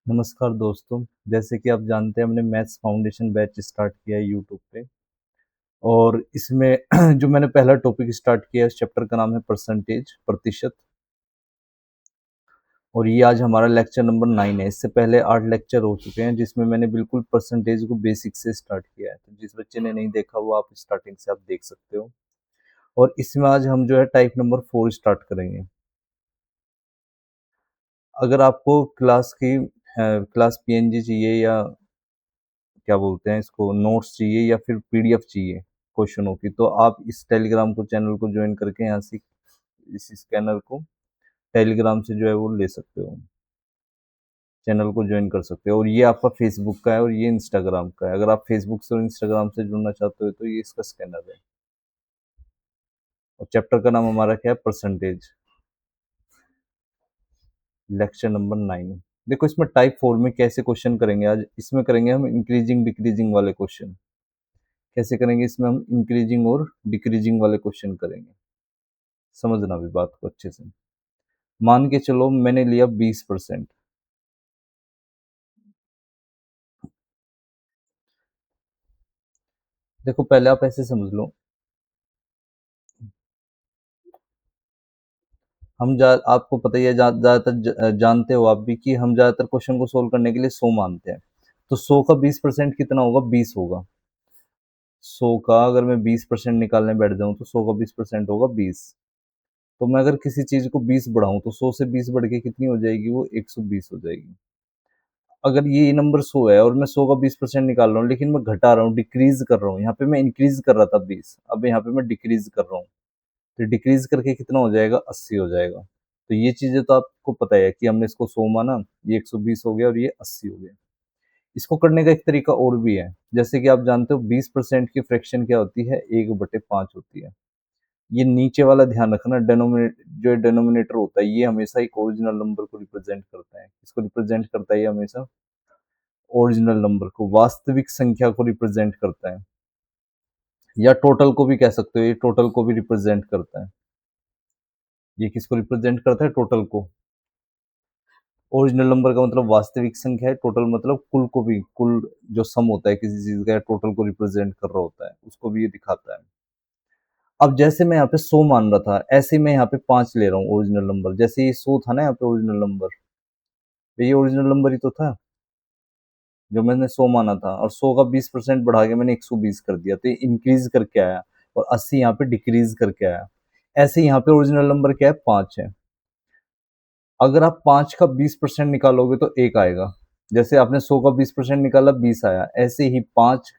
नमस्कार दोस्तों। जैसे कि आप जानते हैं हमने मैथ्स फाउंडेशन बैच स्टार्ट किया है यूट्यूब पे। और इसमें जो मैंने पहला टॉपिक स्टार्ट किया है, इस चैप्टर का नाम है परसेंटेज, प्रतिशत। और ये आज हमारा लेक्चर नंबर 9 है। इससे पहले 8 लेक्चर हो चुके हैं जिसमें मैंने बिल्कुल परसेंटेज को बेसिक से स्टार्ट किया है। तो जिस बच्चे ने नहीं देखा वो आप स्टार्टिंग से आप देख सकते हो। और इसमें आज हम जो है टाइप नंबर 4 स्टार्ट करेंगे। अगर आपको क्लास पीएनजी चाहिए या क्या बोलते हैं इसको, नोट्स चाहिए या फिर पीडीएफ चाहिए क्वेश्चनों की, तो आप इस टेलीग्राम को चैनल को ज्वाइन करके यहाँ से इस स्कैनर को टेलीग्राम से जो है वो ले सकते हो, चैनल को ज्वाइन कर सकते हो। और ये आपका फेसबुक का है और ये इंस्टाग्राम का है। अगर आप फेसबुक से और इंस्टाग्राम से जुड़ना चाहते हो तो ये इसका स्कैनर है। और चैप्टर का नाम हमारा क्या है, परसेंटेज, लेक्चर नंबर 9। देखो इसमें टाइप 4 में कैसे क्वेश्चन करेंगे आज, इसमें करेंगे हम इंक्रीजिंग डिक्रीजिंग वाले क्वेश्चन। कैसे करेंगे, इसमें हम इंक्रीजिंग और डिक्रीजिंग वाले क्वेश्चन करेंगे। समझना भी बात को अच्छे से। मान के चलो मैंने लिया 20%। देखो पहले आप ऐसे समझ लो, आपको पता ही है, जानते हो आप भी कि हम ज्यादातर क्वेश्चन को सोल्व करने के लिए 100 मानते हैं। तो 100 का 20% कितना होगा, 20 होगा। 100 का अगर मैं 20% निकालने बैठ जाऊं तो 100 का 20% होगा 20। तो मैं अगर किसी चीज को 20 बढ़ाऊं तो 100 से 20 बढ़ के कितनी हो जाएगी, वो 120 हो जाएगी। अगर ये नंबर 100 है और मैं 100 का 20% निकाल रहा हूँ, लेकिन मैं घटा रहा हूँ, डिक्रीज कर रहा हूँ, यहाँ पे मैं इंक्रीज कर रहा था 20, अब यहाँ पे मैं डिक्रीज कर रहा हूँ, तो डिक्रीज करके कितना हो जाएगा, 80 हो जाएगा। तो ये चीजें तो आपको पता है कि हमने इसको 100 माना, ये 120 हो गया और ये 80 हो गया। इसको करने का एक तरीका और भी है। जैसे कि आप जानते हो 20% की फ्रैक्शन क्या होती है, 1/5 होती है। ये नीचे वाला ध्यान रखना, डेनोमिनेटर होता है, ये हमेशा एक ओरिजिनल नंबर को रिप्रेजेंट करता है। इसको रिप्रेजेंट करता है ये हमेशा ओरिजिनल नंबर को, वास्तविक संख्या को रिप्रेजेंट करता है। या टोटल को भी कह सकते हो, ये टोटल को भी रिप्रेजेंट करता है। ये किसको रिप्रेजेंट करता है, टोटल को। ओरिजिनल नंबर का मतलब वास्तविक संख्या है, टोटल मतलब कुल को भी, कुल जो सम होता है किसी चीज का, टोटल को रिप्रेजेंट कर रहा होता है, उसको भी ये दिखाता है। अब जैसे मैं यहाँ पे 100 मान रहा था, ऐसे मैं यहाँ पे 5 ले रहा हूँ ओरिजिनल नंबर। जैसे ये 100 था ना यहाँ पे ओरिजिनल नंबर, तो ये ओरिजिनल नंबर ही तो था जो मैंने 100 माना था। और 100 का 20% बढ़ा के मैंने 120 कर दिया, तो ये इंक्रीज करके आया। और 80 यहाँ पे डिक्रीज करके आया। ऐसे यहाँ पे ओरिजिनल नंबर क्या है, 5 है। अगर आप 5 का 20% निकालोगे तो 1 आएगा। जैसे आपने 100 का 20% निकाला, 20 आया। ऐसे ही 5,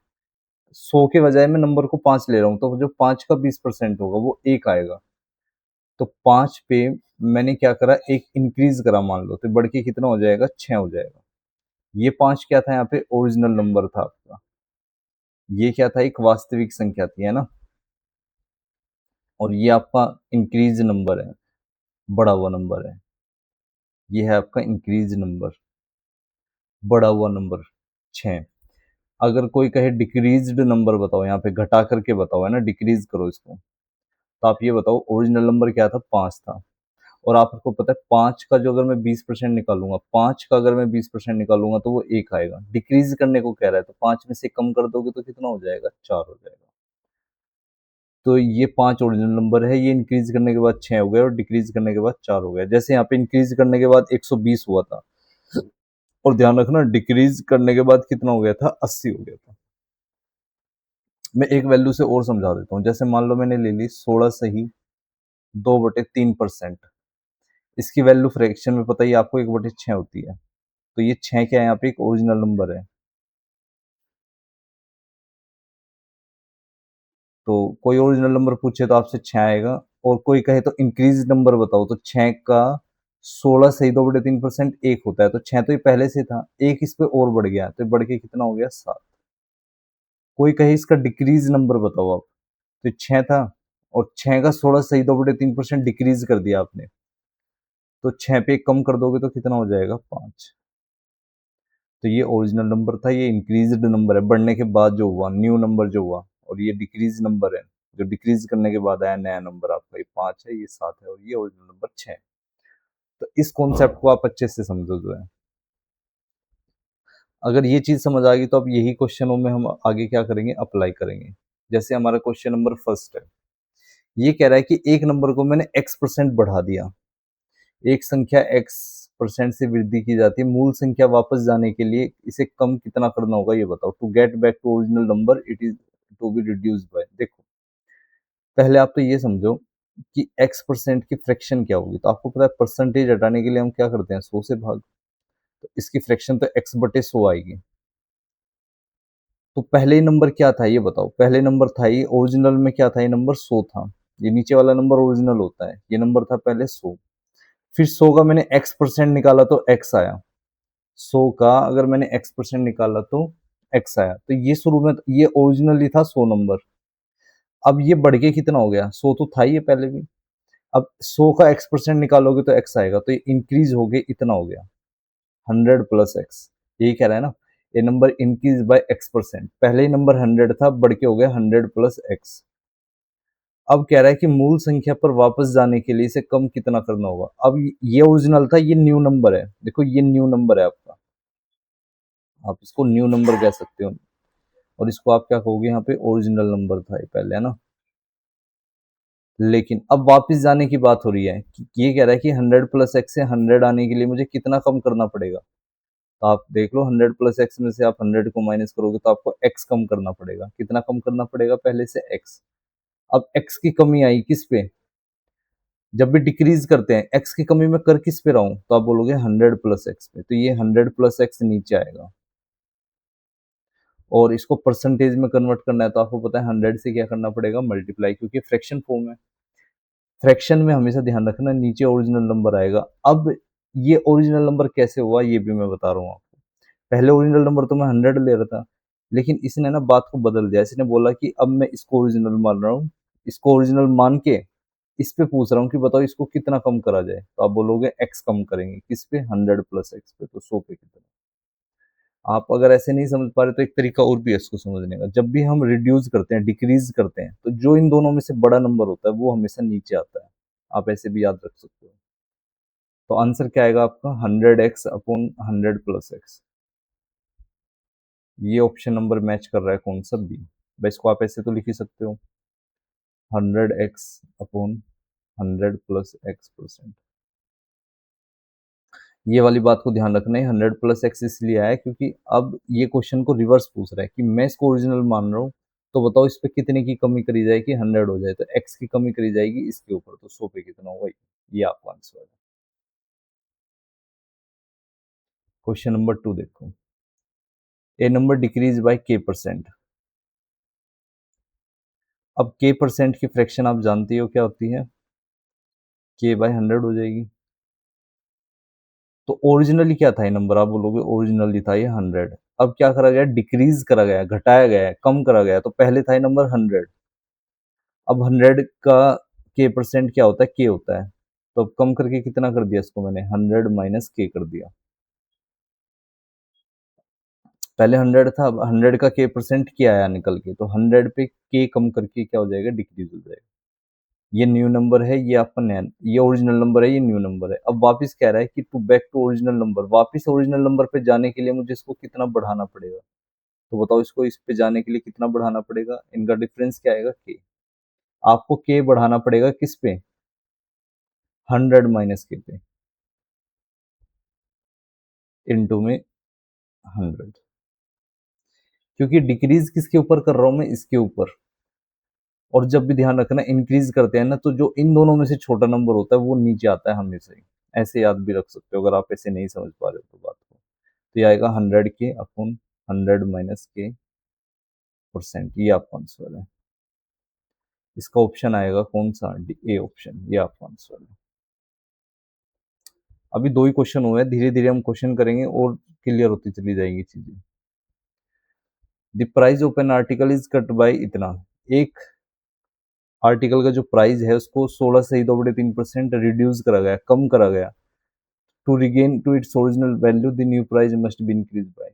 100 के बजाय मैं नंबर को 5 ले रहा हूँ, तो जो 5 का 20% होगा वो 1 आएगा। तो 5 पे मैंने क्या करा, एक इंक्रीज करा मान लो, तो बढ़ के कितना हो जाएगा, 6 हो जाएगा। ये 5 क्या था, यहाँ पे ओरिजिनल नंबर था आपका। ये क्या था, एक वास्तविक संख्या थी, है ना। और ये आपका इंक्रीज नंबर है, बढ़ा हुआ नंबर है। ये है आपका इंक्रीज नंबर, बढ़ा हुआ नंबर 6। अगर कोई कहे डिक्रीज्ड नंबर बताओ, यहाँ पे घटा करके बताओ, है ना, डिक्रीज करो इसको, तो आप ये बताओ ओरिजिनल नंबर क्या था, 5 था। और आपको पता है 5 का जो अगर मैं 20% निकालूंगा, 5 का अगर मैं 20% निकालूंगा तो वो 1 आएगा। डिक्रीज करने को कह रहा है, तो 5 में से कम कर दोगे तो कितना हो जाएगा, 4 हो जाएगा। तो ये 5 ओरिजिनल नंबर है, ये इंक्रीज करने के बाद 6 हो गया और डिक्रीज करने के बाद 4 हो गया। जैसे यहाँ पे इंक्रीज करने के बाद 120 हुआ था, और ध्यान रखना डिक्रीज करने के बाद कितना हो गया था, 80 हो गया था। मैं एक वैल्यू से और समझा देता हूँ। जैसे मान लो मैंने ले ली 16 सही 2/3%। इसकी वैल्यू फ्रैक्शन में पता ही आपको 1/6 होती है। तो ये 6 क्या है, यहाँ पे एक ओरिजिनल नंबर है। तो कोई ओरिजिनल नंबर पूछे तो आपसे 6 आएगा। और कोई कहे तो इंक्रीज नंबर बताओ, तो 6 का 16 सही 2/3% 1 होता है। तो 6 तो ये पहले से था, एक इस पे और बढ़ गया, तो बढ़ के कितना हो गया, 7। कोई कहे इसका डिक्रीज नंबर बताओ आप, तो 6 था, और 6 का 16 सही 2/3% डिक्रीज कर दिया आपने, तो 6 पे कम कर दोगे तो कितना हो जाएगा, 5। तो ये ओरिजिनल नंबर था, ये इंक्रीज्ड नंबर है, बढ़ने के बाद जो हुआ, न्यू नंबर जो हुआ। और ये डिक्रीज नंबर है, जो डिक्रीज करने के बाद आया नया नंबर आपका। ये 5 है, ये 7 है, और ये ओरिजिनल नंबर 6 है। तो इस कॉन्सेप्ट को आप अच्छे से समझो जो है। अगर ये चीज समझ आ गई तो अब यही क्वेश्चनों में हम आगे क्या करेंगे, अप्लाई करेंगे। जैसे हमारा क्वेश्चन नंबर फर्स्ट है, ये कह रहा है कि एक नंबर को मैंने x% बढ़ा दिया। एक संख्या x% से वृद्धि की जाती है, मूल संख्या वापस जाने के लिए इसे कम कितना करना होगा ये बताओ। To get back to original number it is to be reduced by. देखो पहले आप तो ये समझो कि x% की फ्रैक्शन क्या होगी। तो आपको पता है परसेंटेज हटाने के लिए हम क्या करते हैं, 100 से भाग। तो इसकी फ्रैक्शन तो x/100 आएगी। तो पहले नंबर क्या था ये बताओ। पहले नंबर था ये ओरिजिनल में क्या था, ये नंबर 100 था। ये नीचे वाला नंबर ओरिजिनल होता है, ये नंबर था पहले 100। फिर 100 का मैंने x% निकाला तो x आया। 100 का अगर मैंने x% निकाला तो x आया। तो ये शुरू में ये ओरिजिनली था 100 नंबर। अब ये बढ़ के कितना हो गया, 100 तो था ही ये पहले भी। अब 100 का x% निकालोगे तो x आएगा। तो ये इंक्रीज हो गया, इतना हो गया 100 प्लस x। यही कह रहा है ना, ये नंबर इंक्रीज बाय x%। पहले ही नंबर 100 था, बढ़ के हो गया 100 प्लस x। अब कह रहा है कि मूल संख्या पर वापस जाने के लिए इसे कम कितना करना होगा। अब ये ओरिजिनल था, ये न्यू नंबर है। देखो ये न्यू नंबर है आपका, आप इसको न्यू नंबर कह सकते हो। और इसको आप क्या कहोगे, यहाँ पे ओरिजिनल नंबर था ये पहले, है ना। लेकिन अब वापस जाने की बात हो रही है कि ये कह रहा है कि 100 प्लस एक्स से 100 आने के लिए मुझे कितना कम करना पड़ेगा। तो आप देख लो 100 प्लस एक्स में से आप 100 को माइनस करोगे तो आपको एक्स कम करना पड़ेगा। कितना कम करना पड़ेगा, पहले से एक्स। अब एक्स की कमी आई किस पे, जब भी डिक्रीज करते हैं एक्स की कमी में कर किस पे रहा हूं, तो आप बोलोगे 100 प्लस एक्स पे। तो ये 100 प्लस एक्स नीचे आएगा। और इसको परसेंटेज में कन्वर्ट करना है तो आपको पता है 100 से क्या करना पड़ेगा, मल्टीप्लाई, क्योंकि फ्रैक्शन फॉर्म है। फ्रैक्शन में हमेशा ध्यान रखना नीचे ओरिजिनल नंबर आएगा। अब ये ओरिजिनल नंबर कैसे हुआ ये भी मैं बता रहा हूँ आपको। पहले ओरिजिनल नंबर तो मैं 100 ले रहा था, लेकिन इसने ना बात को बदल दिया। इसने बोला कि अब मैं इसको ओरिजिनल मान रहा हूँ, इसको ओरिजिनल मान के इस पे पूछ रहा हूँ कि बताओ इसको कितना कम करा जाए। तो आप बोलोगे एक्स कम करेंगे किस पे, 100 प्लस एक्स पे, तो 100 पे कितना। आप अगर ऐसे नहीं समझ पा रहे तो एक तरीका और भी है इसको समझने का। जब भी हम रिड्यूस करते हैं, डिक्रीज करते हैं, तो जो इन दोनों में से बड़ा नंबर होता है वो हमेशा नीचे आता है। आप ऐसे भी याद रख सकते हो। तो आंसर क्या आएगा आपका, 100x अपॉन 100 प्लस एक्स। ये ऑप्शन नंबर मैच कर रहा है कौन सा, बी। भाई इसको आप ऐसे तो लिख ही सकते हो, 100x अपॉन 100 प्लस x%। ये वाली बात को ध्यान रखना है, 100 प्लस एक्स इसलिए आया क्योंकि अब ये क्वेश्चन को रिवर्स पूछ रहा है कि मैं इसको ओरिजिनल मान रहा हूँ, तो बताओ इस पे कितने की कमी करी जाए कि 100 हो जाए। तो एक्स की कमी करी जाएगी इसके ऊपर, तो 100 पे कितना होगा, ये आपका आंसर है। क्वेश्चन नंबर 2 देखो, ए नंबर डिक्रीज बाय k%। अब k% की फ्रैक्शन आप जानती हो क्या होती है, k/100 हो जाएगी। तो ओरिजिनली क्या था ये नंबर, आप बोलोगे ओरिजिनली था ये 100। अब क्या करा गया, डिक्रीज करा गया, घटाया गया, कम करा गया। तो पहले था ये नंबर 100। अब 100 का k% क्या होता है, k होता है। तो अब कम करके कितना कर दिया इसको मैंने, 100 माइनस k कर दिया। पहले 100 था, अब 100 का k% क्या आया निकल के, तो 100 पे k कम करके क्या हो जाएगा, डिक्रीज हो जाएगा। ये न्यू नंबर है, ये आपका नया, ये ओरिजिनल नंबर है, ये न्यू नंबर है। अब वापस कह रहा है कि to back to original number, वापस ओरिजिनल नंबर पे जाने के लिए मुझे इसको कितना बढ़ाना पड़ेगा। तो बताओ इसको इस पे जाने के लिए कितना बढ़ाना पड़ेगा, इनका डिफरेंस क्या आएगा, के। आपको के बढ़ाना पड़ेगा किस पे, 100 माइनस के पे, इनटू में 100। क्योंकि डिक्रीज किसके ऊपर कर रहा हूं मैं, इसके ऊपर। और जब भी ध्यान रखना इंक्रीज करते हैं ना, तो जो इन दोनों में से छोटा नंबर होता है वो नीचे आता है हमेशा ही। ऐसे याद भी रख सकते हो अगर आप ऐसे नहीं समझ पा रहे हो तो बात को। तो ये आएगा 100 के अपॉन 100 माइनस के परसेंट, ये आपका आंसर है। इसका ऑप्शन आएगा कौन सा, ए ऑप्शन, ये आपका आंसर है। अभी 2 ही क्वेश्चन हुए हैं, धीरे धीरे हम क्वेश्चन करेंगे और क्लियर होती चली जाएंगी चीजें। The price of an article is cut by इतना। एक आर्टिकल का जो प्राइस है उसको 16 से 2/3% रिड्यूस करा गया, कम करा गया। To regain to its original value the new price must be increase by.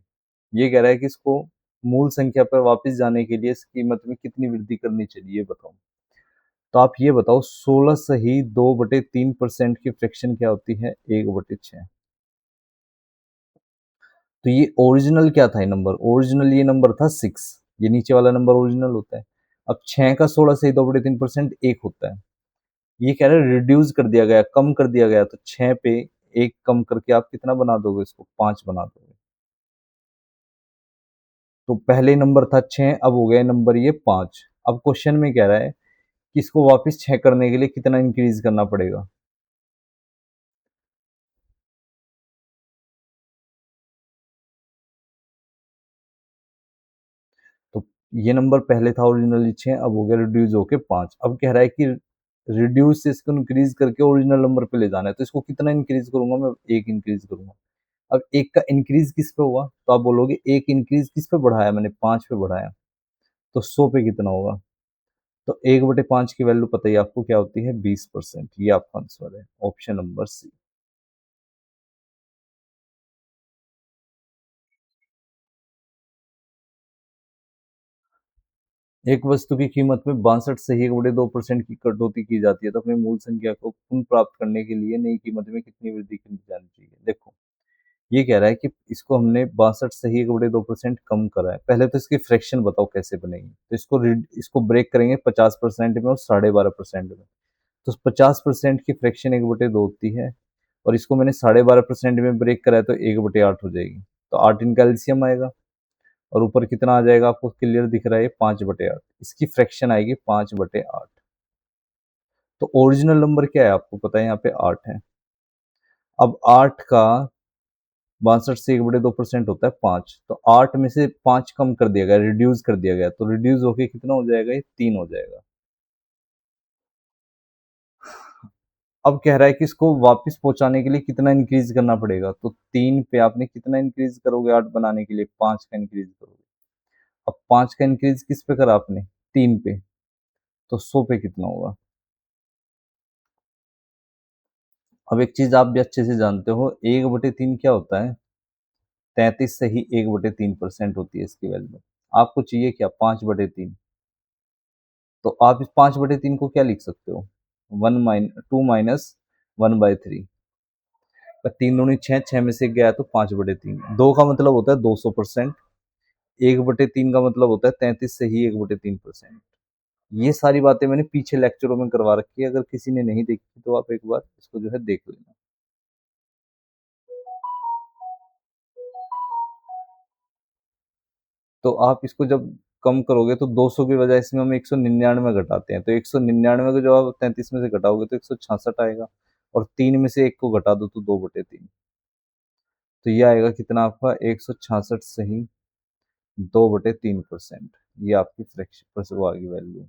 ये कह रहा है कि इसको मूल संख्या पर वापस जाने के लिए इस कीमत में कितनी वृद्धि करनी चाहिए, ये बताओ। तो आप ये बताओ 16 सही 2/3% की फ्रैक्शन क्या होती है, 1/6। तो ये ओरिजिनल क्या था, ये नंबर ओरिजिनल, ये नंबर था 6, ये नीचे वाला नंबर ओरिजिनल होता है। अब 6 का 16 से 2/3% 1 होता है। ये कह रहा है रिड्यूस कर दिया गया, कम कर दिया गया, तो 6 पे 1 कम करके आप कितना बना दोगे इसको, 5 बना दोगे। तो पहले नंबर था 6, अब हो गया नंबर ये 5। अब क्वेश्चन में कह रहा है कि इसको वापस 6 करने के लिए कितना इंक्रीज करना पड़ेगा। तो ये नंबर पहले था ओरिजिनली 6, अब हो गया रिड्यूस होके 5। अब कह रहा है कि रिड्यूस से इसको इंक्रीज करके ओरिजिनल नंबर पे ले जाना है, तो इसको कितना इंक्रीज करूंगा मैं, 1 इंक्रीज करूंगा। अब 1 का इंक्रीज किस पे हुआ, तो आप बोलोगे 1 इंक्रीज किस पे बढ़ाया मैंने, 5 पे बढ़ाया, तो 100 पे कितना होगा। तो 1/5 की वैल्यू पता ही आपको क्या होती है, 20%। ये आपका आंसर है, ऑप्शन नंबर सी। एक वस्तु की कीमत में 62 से 1/2% की कटौती की जाती है, तो अपनी मूल संख्या को पुनर्प्राप्त करने के लिए नई कीमत में कितनी वृद्धि की जानी चाहिए। देखो, ये कह रहा है कि इसको हमने 62 से ही 1/2% कम करा है। पहले तो इसकी फ्रैक्शन बताओ कैसे बनेगी। तो इसको ब्रेक करेंगे 50% में और 12.5% में। तो 50% की फ्रैक्शन 1/2 होती है, और इसको मैंने 12.5% में ब्रेक करा है, तो 1/8 हो जाएगी। तो 8 इनका एलसीएम आएगा, और ऊपर कितना आ जाएगा आपको क्लियर दिख रहा है, 5/8। इसकी फ्रैक्शन आएगी 5/8। तो ओरिजिनल नंबर क्या है आपको पता है, यहाँ पे 8 है। अब 8 का 62 से 1/2% होता है 5, तो 8 में से 5 कम कर दिया गया, रिड्यूस कर दिया गया, तो रिड्यूस होके कितना हो जाएगा, ये 3 हो जाएगा। अब कह रहा है कि इसको वापस पहुंचाने के लिए कितना इंक्रीज करना पड़ेगा, तो 3 पे आपने कितना इंक्रीज करोगे, 8 बनाने के लिए 5 का इंक्रीज करोगे। अब 5 का इंक्रीज किस पे करा आपने, 3 पे, तो 100 पे कितना होगा। अब एक चीज आप भी अच्छे से जानते हो, 1/3 क्या होता है, 33 से ही 1/3% होती है इसकी वैल्यू। आपको चाहिए क्या, 5/3। तो आप इस 5/3 को क्या लिख सकते हो, 2 - 1/3। 3 दूनी 6, 6 में से गया तो 5/3। 2 का मतलब होता है 200%, 1/3 का मतलब होता है 33 से ही 1/3%। ये सारी बातें मैंने पीछे लेक्चरों में करवा रखी है, अगर किसी ने नहीं देखी तो आप एक बार इसको जो है देख लेना। तो आप इसको जब कम करोगे, तो 200 की बजाय इसमें हम 199 घटाते हैं, तो 199 को जब आप 33 में से घटाओगे तो 166 आएगा, और 3 में से 1 को घटा दो तो 2/3। तो ये आएगा कितना आपका, 166 से ही 2/3%। ये आपकी फ्रैक्शन पर वो आ गई वैल्यू,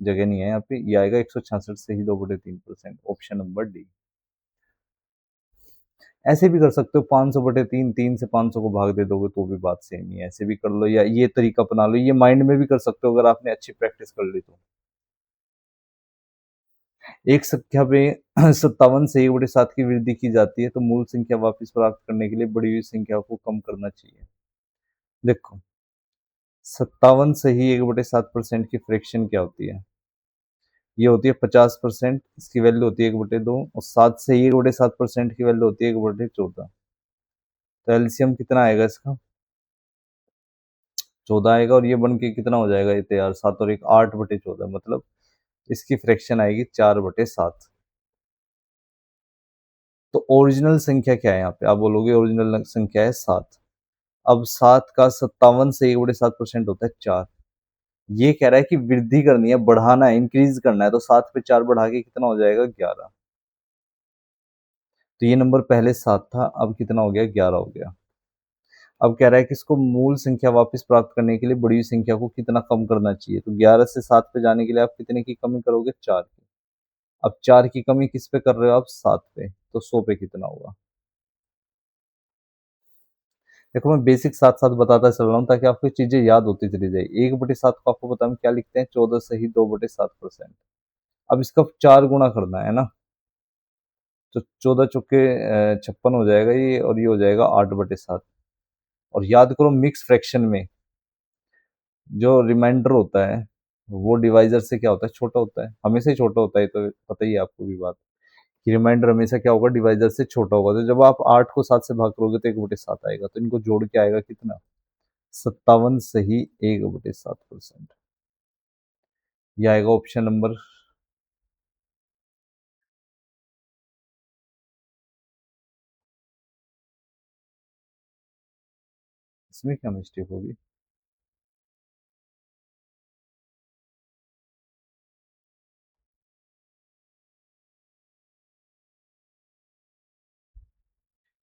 जगह नहीं है यहाँ पे, ये आएगा 166 से ही 2/3%, ऑप्शन नंबर डी। ऐसे भी कर सकते हो, 500/3, 3 से 500 को भाग दे दोगे तो भी बात सेम ही है, ऐसे भी कर लो, या ये तरीका अपना लो, ये माइंड में भी कर सकते हो अगर आपने अच्छी प्रैक्टिस कर ली तो। एक संख्या में 57 से 1/7 की वृद्धि की जाती है, तो मूल संख्या वापस प्राप्त करने के लिए बढ़ी हुई संख्या को कम करना चाहिए। देखो, 57 से ही 1/7% की फ्रैक्शन क्या होती है, ये होती है 50%, इसकी वैल्यू होती है 1/2, और 7 से ही 1/7% की वैल्यू होती है 1/14। तो एलसीएम कितना आएगा इसका, 14 आएगा, और ये बन के कितना हो जाएगा, ये तैयार 7 और 1 8/14, मतलब इसकी फ्रैक्शन आएगी 4/7। तो ओरिजिनल संख्या क्या है यहाँ पे, आप बोलोगे ओरिजिनल संख्या है 7। अब 7 का 57 से 1/7% होता है 4। ये कह रहा है कि वृद्धि करनी है, बढ़ाना है, इंक्रीज करना है, तो 7 पे 4 बढ़ा के कितना हो जाएगा, 11। तो ये नंबर पहले 7 था, अब कितना हो गया, 11 हो गया। अब कह रहा है कि इसको मूल संख्या वापस प्राप्त करने के लिए बड़ी हुई संख्या को कितना कम करना चाहिए, तो 11 से 7 पे जाने के लिए आप कितने की कमी करोगे, 4 की। अब 4 की कमी किस पे कर रहे हो आप, 7 पे, तो 100 पे कितना होगा। देखो, मैं बेसिक साथ साथ बताता चल रहा हूँ ताकि आपको चीजें याद होती चली जाए। 1/7 को आपको पता, हम क्या लिखते हैं, 14 से ही 2/7%। अब इसका 4 गुना करना है ना, तो 14 × 56 हो जाएगा ये, और ये हो जाएगा 8/7। और याद करो, मिक्स फ्रैक्शन में जो रिमाइंडर होता है वो डिवाइजर से क्या होता है, छोटा होता है, हमेशा ही छोटा होता है, तो पता ही है आपको भी बात। कि रिमाइंडर हमेशा क्या होगा, डिवाइजर से छोटा होगा। तो जब आप 8 को 7 से भाग करोगे तो 1/7 आएगा, तो इनको जोड़ के आएगा कितना, 57 सही 1/7%। ये आएगा ऑप्शन नंबर, इसमें क्या मिस्टेक होगी?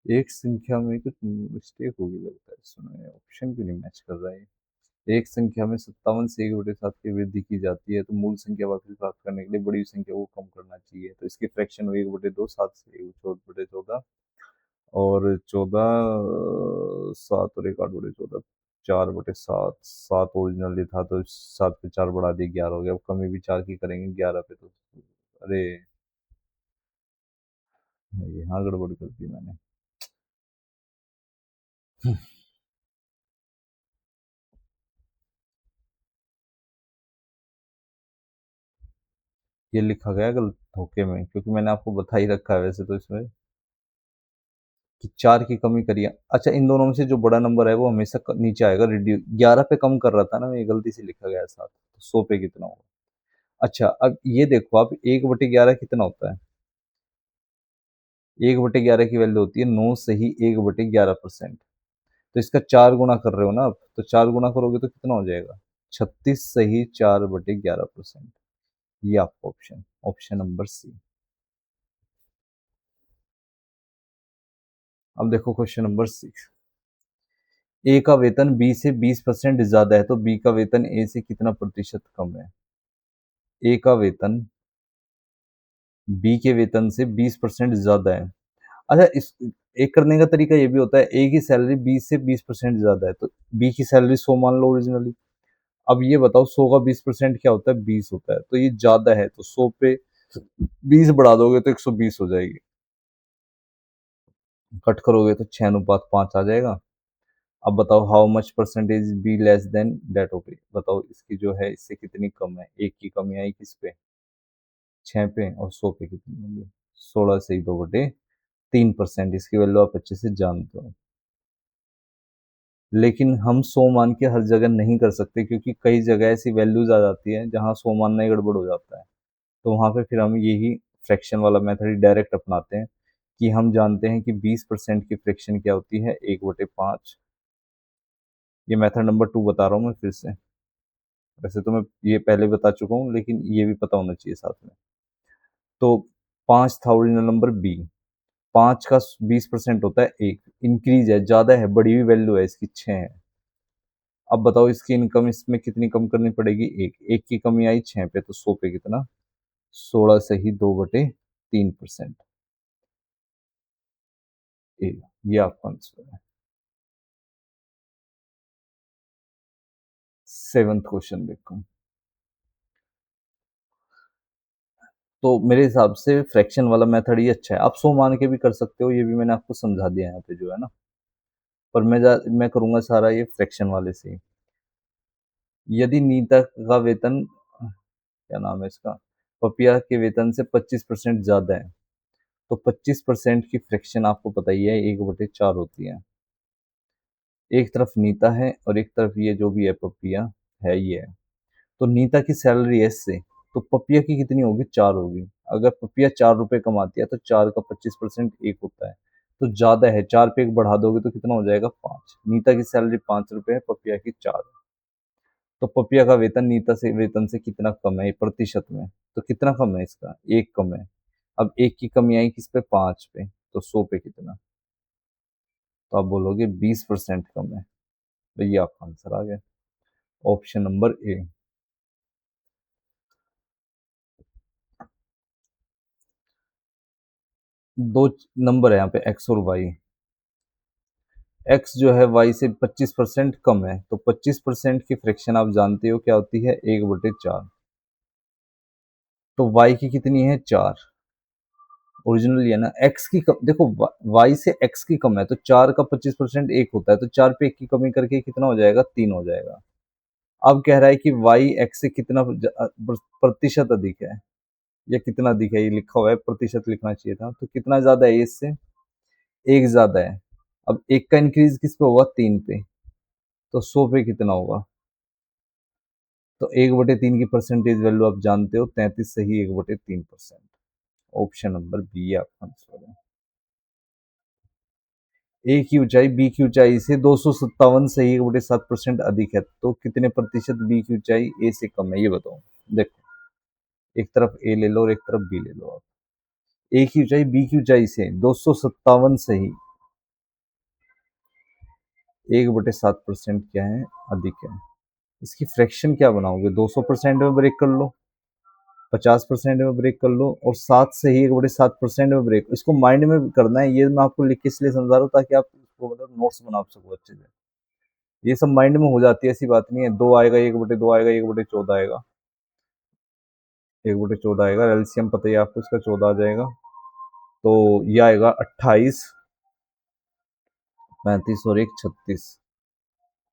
एक संख्या में कुछ मिस्टेक होगी लगता है इसमें, ऑप्शन क्यों नहीं मैच कर रहा है? एक संख्या में 57 से 1/7 की वृद्धि की जाती है, तो मूल संख्या वापस प्राप्त करने के लिए बड़ी संख्या को कम करना चाहिए। तो इसकी फ्रैक्शन हुई 1/2, 7 से 14/14, और 14, 7 और 1/8/14, 4/7, 7 ओरिजिनली था तो 7 पे 4 बढ़ा दिए 11 हो गया। अब कमी भी 4 की करेंगे 11 पे, तो अरे यहाँ गड़बड़ कर दी मैंने। ये लिखा गया गलत धोखे में, क्योंकि मैंने आपको बता ही रखा है वैसे तो इसमें कि 4 की कमी करिए। अच्छा, इन दोनों में से जो बड़ा नंबर है वो हमेशा नीचे आएगा, रिड्यूस 11 पे कम कर रहा था ना, ये गलती से लिखा गया है 7, तो 100 पे कितना होगा? अच्छा, अब ये देखो आप, 1/11 कितना होता है? 1/11 की वैल्यू होती है 9 सही 1/11%। तो इसका 4 गुना कर रहे हो ना आप, तो 4 गुना करोगे तो कितना हो जाएगा, 36 सही 4/11%। ये आपका ऑप्शन, ऑप्शन नंबर सी। अब देखो क्वेश्चन नंबर 6। ए का वेतन बी से 20% ज्यादा है, तो बी का वेतन ए से कितना प्रतिशत कम है? ए का वेतन बी के वेतन से 20% ज्यादा है। अच्छा, इस एक करने का तरीका ये भी होता है, ए की सैलरी बी से 20% ज्यादा है, तो बी की सैलरी 100 मान लो ओरिजिनली। अब ये बताओ 100 का 20% क्या होता है, 20 होता है, तो ये ज्यादा है, तो 100 पे 20 बढ़ा दोगे तो 120 हो जाएगी। कट करोगे तो 6:5 आ जाएगा। अब बताओ how much percentage be less then date of A, बताओ इसकी जो है इससे कितनी कम है, एक की कमी आई किस पे, 6 पे, और 100 पे कितनी होगी, 16 से ही 2/3%। इसकी वैल्यू आप अच्छे से जानते हो। लेकिन हम 100 मान के हर जगह नहीं कर सकते, क्योंकि कई जगह ऐसी वैल्यूज आ जाती है जहाँ 100 मानना ही गड़बड़ हो जाता है। तो वहाँ पे फिर हम यही फ्रैक्शन वाला मेथड ही डायरेक्ट अपनाते हैं, कि हम जानते हैं कि 20% की फ्रैक्शन क्या होती है, 1/5। ये मेथड नंबर 2 बता रहा हूँ मैं फिर से, वैसे तो मैं ये पहले बता चुका हूँ, लेकिन ये भी पता होना चाहिए साथ में। तो 5 था ओरिजिनल नंबर बी, 5 का 20% होता है 1, इंक्रीज है, ज़्यादा है, बढ़ी हुई वैल्यू है इसकी, 6 है। अब बताओ इसकी इनकम इसमें कितनी कम करनी पड़ेगी, 1 की कमी आई 6 पे, तो 100 पे कितना, 16 से ही 2/3%। ये आपका आंसर है। 7th क्वेश्चन देखो। तो मेरे हिसाब से फ्रैक्शन वाला मेथड ही अच्छा है, आप 100 मान के भी कर सकते हो, ये भी मैंने आपको समझा दिया यहाँ पे जो है ना। पर मैं करूंगा सारा ये फ्रैक्शन वाले से ही। यदि नीता का वेतन, क्या नाम है इसका, पपिया के वेतन से 25% ज्यादा है, तो 25% की फ्रैक्शन आपको पता ही है 1/4 होती है। एक तरफ नीता है और एक तरफ ये जो भी है पपिया है, ये है। तो नीता की सैलरी है इससे, तो पपिया की कितनी होगी, 4 होगी। अगर पपिया 4 रुपए कमाती है तो 4 का 25% 1 होता है, तो ज्यादा है, 4 पे 1 बढ़ा दोगे तो कितना हो जाएगा, 5। नीता की सैलरी 5 रुपए है, पपिया की 4। तो पपिया का वेतन नीता से वेतन से कितना कम है प्रतिशत में, तो कितना कम है इसका, 1 कम है। अब 1 की कमी आई किस पे, 5 पे, तो 100 पे कितना, तो आप बोलोगे 20% कम है। तो ये आपका आंसर आ गया, ऑप्शन नंबर ए। दो नंबर है यहाँ पे, एक्स और वाई। एक्स जो है वाई से 25% कम है, तो 25% की फ्रैक्शन आप जानते हो क्या होती है, 1/4। तो वाई की कितनी है, 4, ओरिजिनल है ना। एक्स की देखो, वाई से एक्स की कम है, तो 4 का 25% 1 होता है, तो 4 पे 1 की कमी करके कितना हो जाएगा, 3 हो जाएगा। अब कह रहा है कि वाई एक्स से कितना प्रतिशत अधिक है, या कितना अधिक है, ये लिखा हुआ है, प्रतिशत लिखना चाहिए था। तो कितना ज्यादा है इससे, एक ज्यादा है। अब एक का इंक्रीज किस पे होगा, 3 पे, तो 100 पे कितना होगा। तो 1/3 की परसेंटेज वैल्यू आप जानते हो, 33 सही 1/3%। ऑप्शन नंबर बी है आपका आंसर है। ए की ऊंचाई बी की ऊंचाई से 257 सही 1/7% अधिक है, तो कितने प्रतिशत बी की ऊंचाई ए से कम है, ये बताओ। देखो, एक तरफ ए ले लो और एक तरफ बी ले लो आप। ए की ऊंचाई बी की ऊंचाई से 257 सही 1/7% क्या है, अधिक है। इसकी फ्रैक्शन क्या बनाओगे, 200% में ब्रेक कर लो, 50% में ब्रेक कर लो, और 7 से ही 1/7% में ब्रेक। इसको माइंड में करना है, ये मैं आपको लिख के इसलिए समझा रहा हूँ ताकि आप इसको मतलब नोट्स बना सको अच्छे से। ये सब माइंड में हो जाती है, ऐसी बात नहीं है। 2 आएगा, 1/2 आएगा, 1/14 आएगा, 1/14 आएगा, एलसीएम पता ही है आपको इसका, 14 आ जाएगा। तो ये आएगा 28, 35 और 1 36।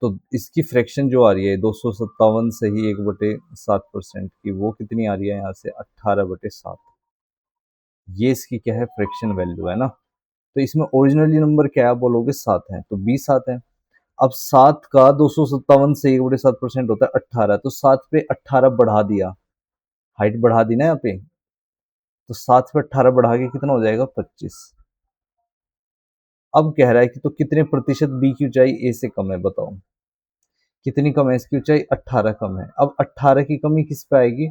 तो इसकी फ्रैक्शन जो आ रही है 257 से ही 1/7% की, वो कितनी आ रही है यहाँ से, 18/7। ये इसकी क्या है, फ्रैक्शन वैल्यू है ना। तो इसमें ओरिजिनली नंबर क्या है, आप बोलोगे 7 है, तो 20 7 है। अब 7 का 257 से 1/7% होता है 18, तो 7 पे 18 बढ़ा दिया, हाइट बढ़ा दी ना यहाँ पे, तो 7 पे 18 बढ़ा के कितना हो जाएगा, 25। अब कह रहा है कि तो कितने प्रतिशत बी की ऊंचाई ए से कम है, बताओ कितनी कम है इसकी ऊंचाई, 18 कम है। अब 18 की कमी किस पे आएगी,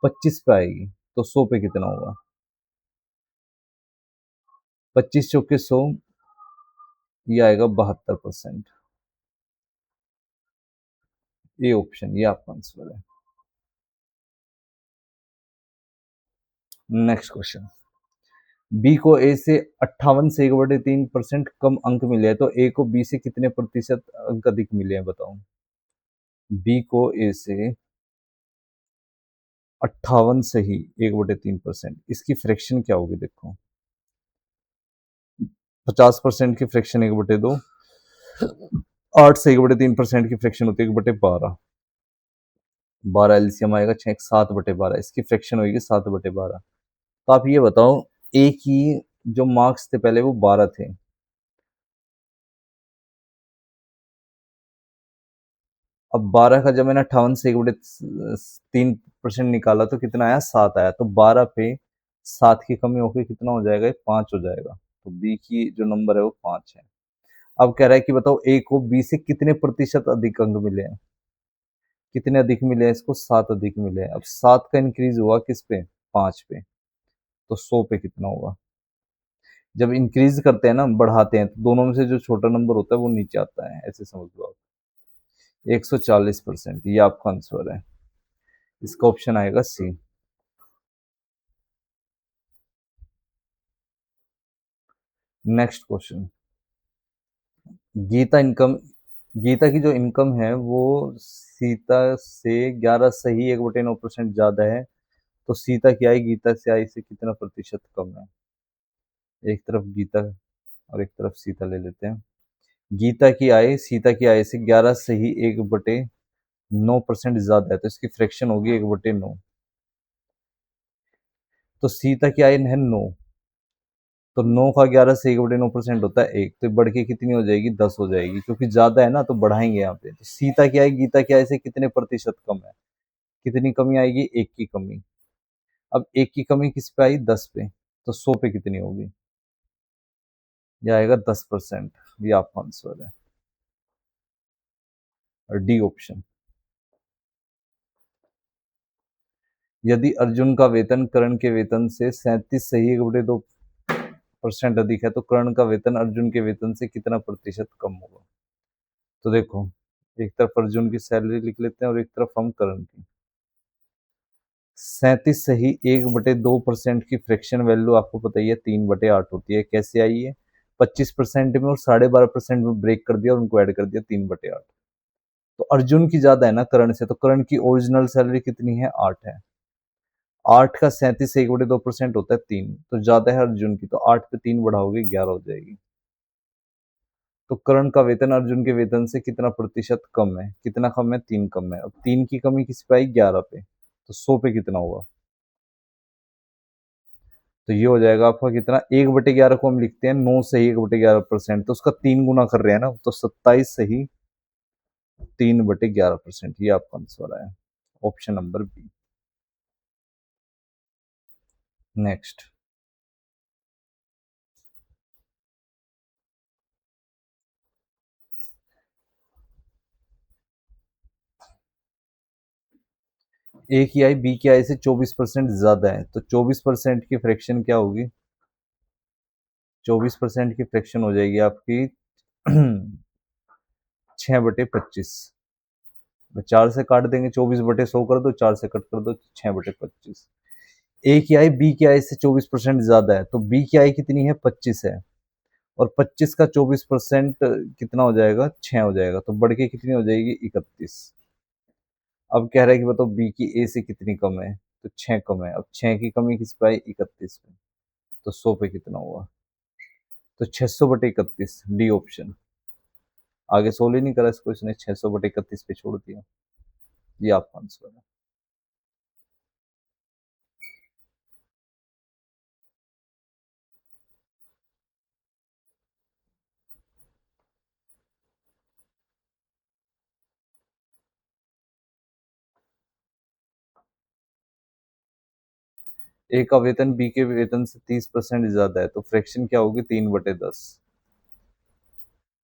25 पे आएगी, तो 100 पे कितना होगा, 25 चौके 100, ये आएगा 72%। ये ऑप्शन, ये आपका आंसर है। नेक्स्ट क्वेश्चन, बी को ए से 58 से 1/3% कम अंक मिले हैं, तो ए को बी से कितने प्रतिशत अंक अधिक मिले हैं, बताओ। बी को ए से 58 से ही 1/3%, इसकी फ्रैक्शन क्या होगी, देखो 50% की फ्रैक्शन 1/2, 8 से 1/3% की फ्रैक्शन होती है 1/12, 12 एलसीएम आएगा 6, 7/12, इसकी फ्रैक्शन होगी 7/12। तो आप ये बताओ, ए की जो मार्क्स थे पहले वो 12 थे, अब 12 का जब मैंने 58 से 1/3% निकाला तो कितना आया, 7 आया, तो 12 पे 7 की कमी होकर कितना हो जाएगा, 5 हो जाएगा। तो बी की जो नंबर है वो 5 है। अब कह रहा है कि बताओ ए को बी से कितने प्रतिशत अधिक अंक मिले हैं, कितने अधिक मिले हैं इसको, 7 अधिक मिले हैं। अब 7 का इंक्रीज हुआ किस पे, 5 पे, तो 100 पे कितना होगा। जब इंक्रीज करते हैं ना, बढ़ाते हैं, तो दोनों में से जो छोटा नंबर होता है वो नीचे आता है, ऐसे समझ लो आप। 140%, ये आपका आंसर है, इसका ऑप्शन आएगा C. Next question, Geeta income, Geeta की जो इनकम है वो सीता से 11 सही 1/9% ज्यादा है, तो सीता की आय गीता से आय से कितना प्रतिशत कम है। एक तरफ गीता और एक तरफ सीता ले लेते हैं। गीता की आय सीता की आय से 11 सही 1/9% ज्यादा है, तो इसकी फ्रैक्शन होगी 1/9। तो सीता की आय है 9, तो 9 का 11 से 1/9% होता है 1, तो बढ़ के कितनी हो जाएगी, 10 हो जाएगी, क्योंकि ज्यादा है ना तो बढ़ाएंगे यहाँ पे। तो सीता की आय गीता की आय से कितने प्रतिशत कम है, कितनी कमी आएगी, 1 की कमी। अब 1 की कमी किस पे आई, 10 पे, तो 100 पे कितनी होगी, यह आएगा 10%। ये आपका आंसर है, और डी ऑप्शन। यदि अर्जुन का वेतन कर्ण के वेतन से 37 सही 1/2% अधिक है, तो कर्ण का वेतन अर्जुन के वेतन से कितना प्रतिशत कम होगा। तो देखो, एक तरफ अर्जुन की सैलरी लिख लेते हैं और एक तरफ हम कर्ण की। 37 सही 1/2% की फ्रैक्शन वैल्यू आपको पता ही है 3/8 होती है। कैसे आई है, 25% में और 12.5% में ब्रेक कर दिया और उनको ऐड कर दिया 3/8। तो अर्जुन की ज्यादा है ना कर्ण से, तो कर्ण की ओरिजिनल सैलरी कितनी है, 8 है। 8 का 37 से 1/2% होता है 3, तो ज्यादा है अर्जुन की, तो 8 पे 3 बढ़ाओगे 11 हो जाएगी। तो कर्ण का वेतन अर्जुन के वेतन से कितना प्रतिशत कम है, कितना कम है, 3 कम है। अब 3 की कमी किस पे आई, 11 पे, तो 100 पे कितना होगा। तो ये हो जाएगा आपका कितना, 1/11 को हम लिखते हैं 9 सही 1/11%, तो उसका 3 गुना कर रहे हैं ना, तो 27 सही 3/11%, ये आपका आंसर है, ऑप्शन नंबर बी। नेक्स्ट, ए की आई बी की आई से 24% ज्यादा है, तो 24% की फ्रैक्शन क्या होगी, 24% की फ्रैक्शन हो जाएगी आपकी 6/25। 4 से काट देंगे, 24/100 कर दो, 4 से कट कर दो, 6/25। ए की आई बी की आई से 24% ज्यादा है, तो बी की आई कितनी है, 25 है, और 25 का 24% कितना हो जाएगा, 6 हो जाएगा, तो बढ़ के कितनी हो जाएगी, 31। अब कह रहा है कि बताओ बी की ए से कितनी कम है, तो 6 कम है, अब 6 की कमी किस पे आई, 31 पे, तो 100 पे कितना हुआ, तो 600/31, डी ऑप्शन। आगे सोल्व ही नहीं करा इसको इसने, 600/31 पे छोड़ दिया, ये आपका आंसर है। ए का वेतन बी के वेतन से 30% ज्यादा है, तो फ्रैक्शन क्या होगी, 3/10।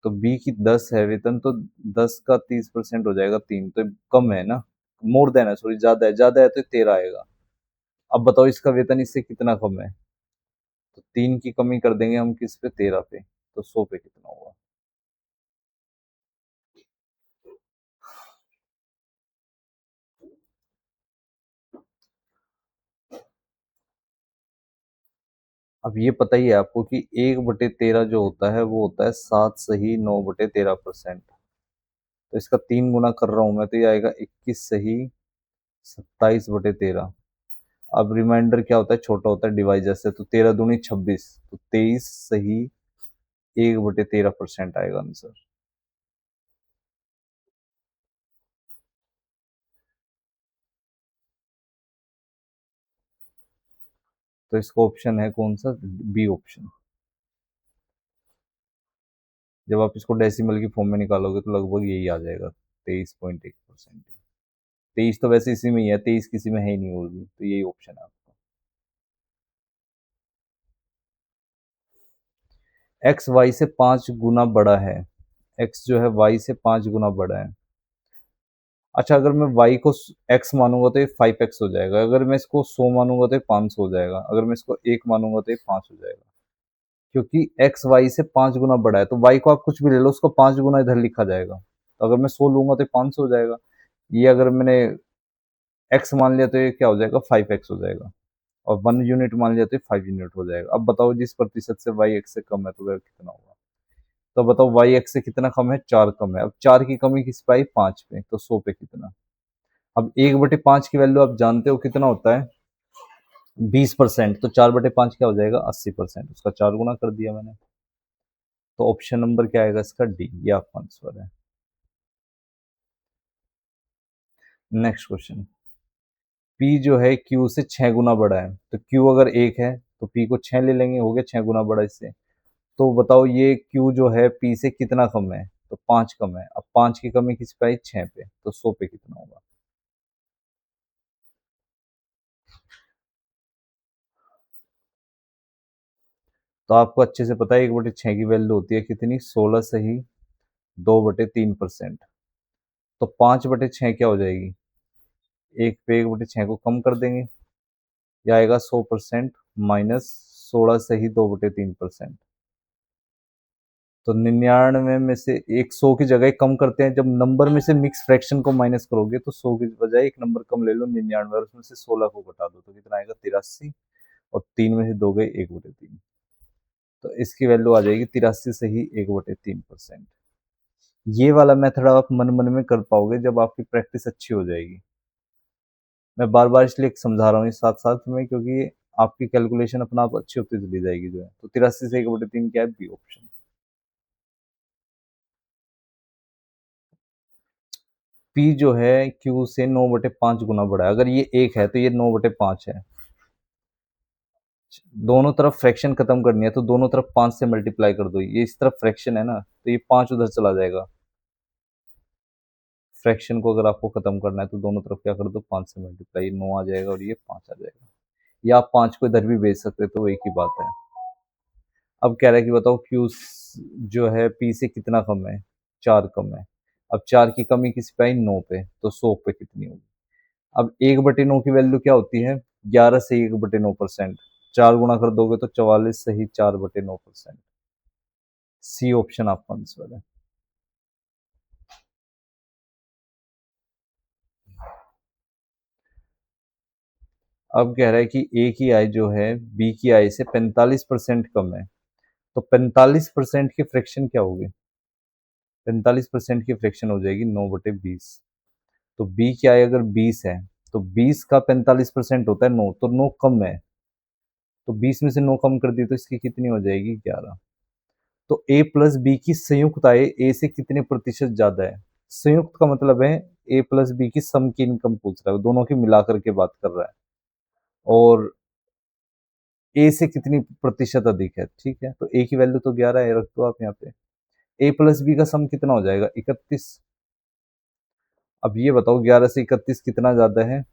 तो बी की 10 है वेतन, तो 10 का 30% हो जाएगा 3, तो कम है ना, मोर देन है, सॉरी ज्यादा है, ज्यादा है तो 13 आएगा। अब बताओ इसका वेतन इससे कितना कम है, तो 3 की कमी कर देंगे हम किस पे, 13 पे, तो 100 पे कितना होगा। अब ये पता ही है आपको कि 1/13 जो होता है वो होता है 7 सही 9/13%, तो इसका 3 गुना कर रहा हूं मैं, तो ये आएगा 21 सही 27/13। अब रिमाइंडर क्या होता है, छोटा होता है डिवाइजर से, तो 13 दूनी 26, तो 23 सही 1/13% आएगा आंसर। तो इसका ऑप्शन है कौन सा, बी ऑप्शन। जब आप इसको डेसिमल की फॉर्म में निकालोगे तो लगभग यही आ जाएगा, 23.1%। 23 तो वैसे इसी में ही है, 23 किसी में है ही नहीं और भी, तो यही ऑप्शन है आपका। एक्स वाई से 5 गुना बड़ा है, एक्स जो है वाई से 5 गुना बड़ा है। अच्छा, अगर मैं y को x मानूंगा तो ये 5x हो जाएगा, अगर मैं इसको 100 मानूंगा तो ये 500 हो जाएगा, अगर मैं इसको 1 मानूंगा तो ये 5 हो जाएगा, क्योंकि x y से 5 गुना बड़ा है, तो y को आप कुछ भी ले लो, उसको 5 गुना इधर लिखा जाएगा, तो अगर मैं 100 लूंगा तो ये 500 हो जाएगा। ये अगर मैंने x मान लिया तो ये क्या हो जाएगा, 5x हो जाएगा, और 1 यूनिट मान लिया तो ये 5 यूनिट हो जाएगा। अब बताओ जिस प्रतिशत से y x से कम है तो वह कितना होगा, तो बताओ y x से कितना कम है, 4 कम है, अब 4 की कमी किस पे आई, 5 पे, तो 100 पे कितना। अब 1/5 की वैल्यू आप जानते हो कितना होता है, 20%, तो 4/5 क्या हो जाएगा, 80%, उसका 4 गुना कर दिया मैंने, तो ऑप्शन नंबर क्या आएगा इसका, डी, ये आपका आंसर है। नेक्स्ट क्वेश्चन, P जो है Q से 6 गुना बड़ा है, तो Q अगर 1 है तो P को 6 ले लेंगे, हो गया 6 गुना बड़ा इससे। तो बताओ ये Q जो है P से कितना कम है, तो 5 कम है, अब 5 की कमी किस पे आई, 6 पे, तो 100 पे कितना होगा। तो आपको अच्छे से पता है 1/6 की वैल्यू होती है कितनी, 16 सही 2/3%, तो 5/6 क्या हो जाएगी, 1 पे 1/6 को कम कर देंगे, यह आएगा 100% माइनस 16 सही 2/3%, तो 99 में से एक 100 की जगह कम करते हैं, जब नंबर में से मिक्स फ्रैक्शन को माइनस करोगे तो 100 की बजाय एक नंबर कम ले लो 99, और उसमें से 16 को घटा दो, तो कितना आएगा, 83, और 3 में से 2 गए 1/3, तो इसकी वैल्यू आ जाएगी 83 सही 1/3%। ये वाला मेथड आप मन मन में कर पाओगे जब आपकी प्रैक्टिस अच्छी हो जाएगी। मैं बार बार इसलिए समझा रहा हूँ इस साथ साथ में, क्योंकि आपकी कैलकुलेशन अपना आप अच्छी होती चली जाएगी जो है, तो 83 से 1/3 क्या है, बी ऑप्शन। पी जो है क्यू से 9/5 गुना बड़ा है, अगर ये 1 है तो ये 9/5 है। दोनों तरफ फ्रैक्शन खत्म करनी है तो दोनों तरफ 5 से मल्टीप्लाई कर दो, ये इस तरफ फ्रैक्शन है ना तो ये 5 उधर चला जाएगा। फ्रैक्शन को अगर आपको खत्म करना है तो दोनों तरफ क्या कर दो, 5 से मल्टीप्लाई, 9 आ जाएगा और ये 5 आ जाएगा। या आप 5 को इधर भी भेज सकते तो एक ही बात है। अब कह रहा है कि बताओ Q जो है P से कितना कम है, 4 कम है। अब 4 की कमी किस पे आई, 9 पे, तो 100 पे कितनी होगी। अब 1/9 की वैल्यू क्या होती है, 11 से 1/9%। 4 गुणा कर दोगे तो 44 सही 4/9%। सी ऑप्शन आपका आंसर है। अब कह रहा है कि ए की आई जो है बी की आई से 45% कम है, तो 45% की फ्रैक्शन क्या होगी, 45% की फ्रैक्शन हो जाएगी 9/20। तो बी की आई अगर 20 है तो 20 का 45% होता है 9, तो 9 कम है, तो 20 में से 9 कम कर दी तो इसकी कितनी हो जाएगी, 11। तो ए प्लस बी की संयुक्त आय ए से कितने प्रतिशत ज्यादा है। संयुक्त का मतलब है ए प्लस बी की सम की इनकम पूछ रहा है, दोनों की मिलाकर के बात कर रहा है, और ए से कितनी प्रतिशत अधिक है। ठीक है, तो ए की वैल्यू तो 11 है, रख दो आप यहाँ पे। ए प्लस बी का सम कितना हो जाएगा, 31। अब ये बताओ 11 से 31 कितना ज्यादा है,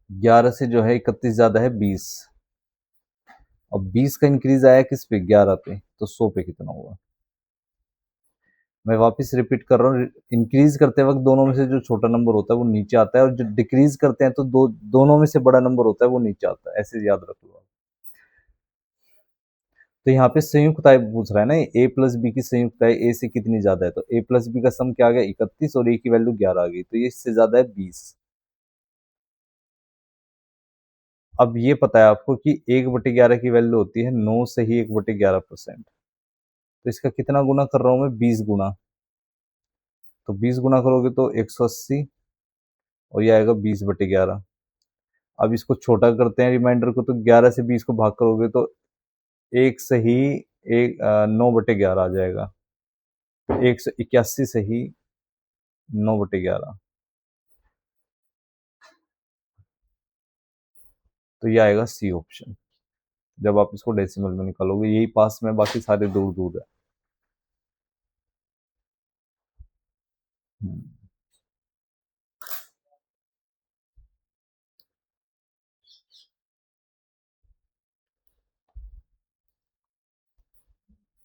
11 से जो है 31 ज्यादा है 20। अब 20 का इंक्रीज आया किस पे, 11 पे, तो 100 पे कितना होगा। मैं वापस रिपीट कर रहा हूँ, इंक्रीज करते वक्त दोनों में से जो छोटा नंबर होता है वो नीचे आता है, और जो डिक्रीज करते हैं तो दोनों में से बड़ा नंबर होता है वो नीचे आता है, ऐसे याद रख लो। तो यहाँ पे संयुक्त आय पूछ रहा है ना, ए प्लस बी की संयुक्त आय ए से कितनी ज्यादा है, तो ए प्लस बी का सम क्या आ गया, 31, और ए की वैल्यू 11 आ गई, तो ये इससे ज्यादा है 20। अब ये पता है आपको कि 1/11 की वैल्यू होती है 9 से ही 1/11%। तो इसका कितना गुना कर रहा हूं मैं, 20 गुना। तो 20 गुना करोगे तो 180, और ये आएगा 20/11। अब इसको छोटा करते हैं रिमाइंडर को, तो 11 से 20 को भाग करोगे तो एक सही एक 9/11 आ जाएगा। 181 सही 9/11, तो ये आएगा सी ऑप्शन। जब आप इसको डेसिमल में निकालोगे, यही पास में, बाकी सारे दूर दूर है।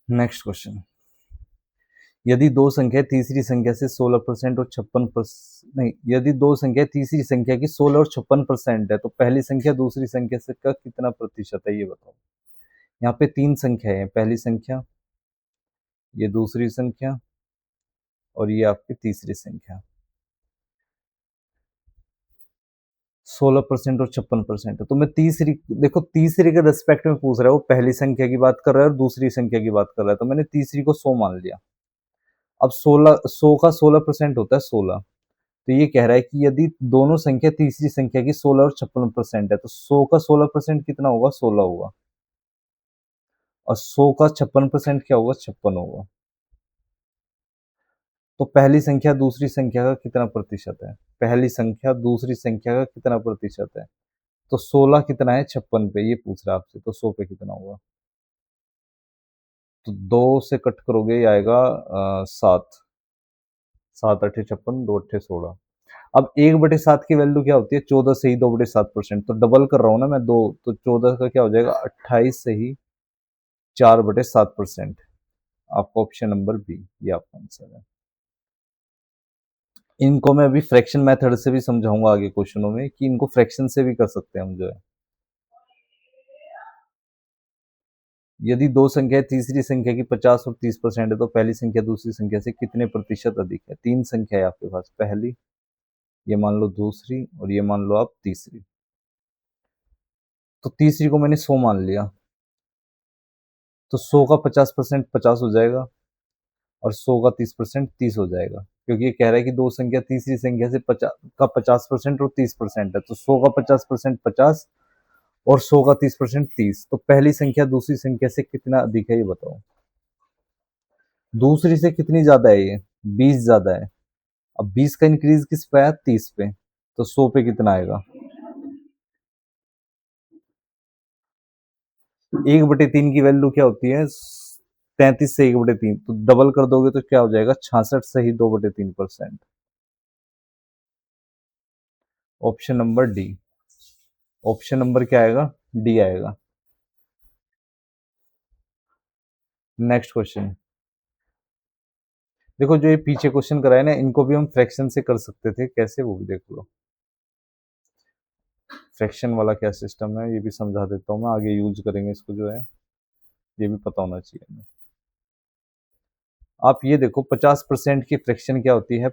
नेक्स्ट क्वेश्चन, यदि दो संख्या तीसरी संख्या से 16% और 56%, नहीं, यदि दो संख्या तीसरी संख्या की 16 और 56% है तो पहली संख्या दूसरी संख्या से का कितना प्रतिशत है, ये बताओ। यहाँ पे 3 संख्या है, पहली संख्या, ये दूसरी संख्या, और ये आपकी तीसरी संख्या। 16% और 56% है, तो मैं तीसरी, देखो तीसरी के रेस्पेक्ट में पूछ रहा है, वो पहली संख्या की बात कर रहा है और दूसरी संख्या की बात कर रहा है, तो मैंने तीसरी को 100 मान लिया। अब 100 का 16% होता है 16। तो ये कह रहा है कि यदि दोनों संख्या तीसरी संख्या की 16 और 56% है तो 100 का 16% कितना होगा, 16 होगा, और 100 का 56% क्या होगा, 56 होगा। तो पहली संख्या दूसरी संख्या का कितना प्रतिशत है, पहली संख्या दूसरी संख्या का कितना प्रतिशत है, तो 16 कितना है 56 पे, ये पूछ रहा है आपसे, तो 100 पे कितना होगा। तो 2 से कट करोगे, ये आएगा 7, 7 × 8 = 56, 2 × 8 = 16। अब 1/7 की वैल्यू क्या होती है, 14 से ही 2/7%, तो डबल कर रहा हूँ ना मैं, दो, तो 14 का क्या हो जाएगा, 28 से ही 4/7%। आपका ऑप्शन नंबर बी, ये आपका आंसर है। इनको मैं अभी फ्रैक्शन मेथड से भी समझाऊंगा आगे क्वेश्चनों में, कि इनको फ्रैक्शन से भी कर सकते हैं हम जो है। यदि दो संख्या तीसरी संख्या की 50 और 30% है तो पहली संख्या दूसरी संख्या से कितने प्रतिशत अधिक है। तीन संख्या है आपके पास, पहली, ये मान लो दूसरी, और ये मान लो आप तीसरी। तो तीसरी को मैंने 100 मान लिया, तो 100 का 50% 50 हो जाएगा, और 100 का 30% 30 हो जाएगा, क्योंकि ये कह रहा है कि दो संख्या तीसरी संख्या से 50% और 30% है, तो 100 का 50% 50, और 100 का 30% 30। तो पहली संख्या दूसरी संख्या से कितना अधिक है, ये बताओ। दूसरी से कितनी ज्यादा है, ये 20 ज्यादा है। अब 20 का इंक्रीज किस पे आया, 30 पे, तो 100 पे कितना आएगा, 1/3 की वैल्यू क्या होती है? 33 से 1/3, तो डबल कर दोगे तो क्या हो जाएगा? 66 से ही 2/3%। Option number D. Option number क्या आएगा? डी आएगा। Next question. देखो जो ये पीछे क्वेश्चन कराए ना, इनको भी हम फ्रैक्शन से कर सकते थे, कैसे वो भी देख लो। फ्रैक्शन वाला क्या सिस्टम है ये भी समझा देता हूँ मैं, आगे यूज करेंगे इसको जो है, ये भी पता होना चाहिए हमें। आप ये देखो 50% की फ्रैक्शन क्या होती है?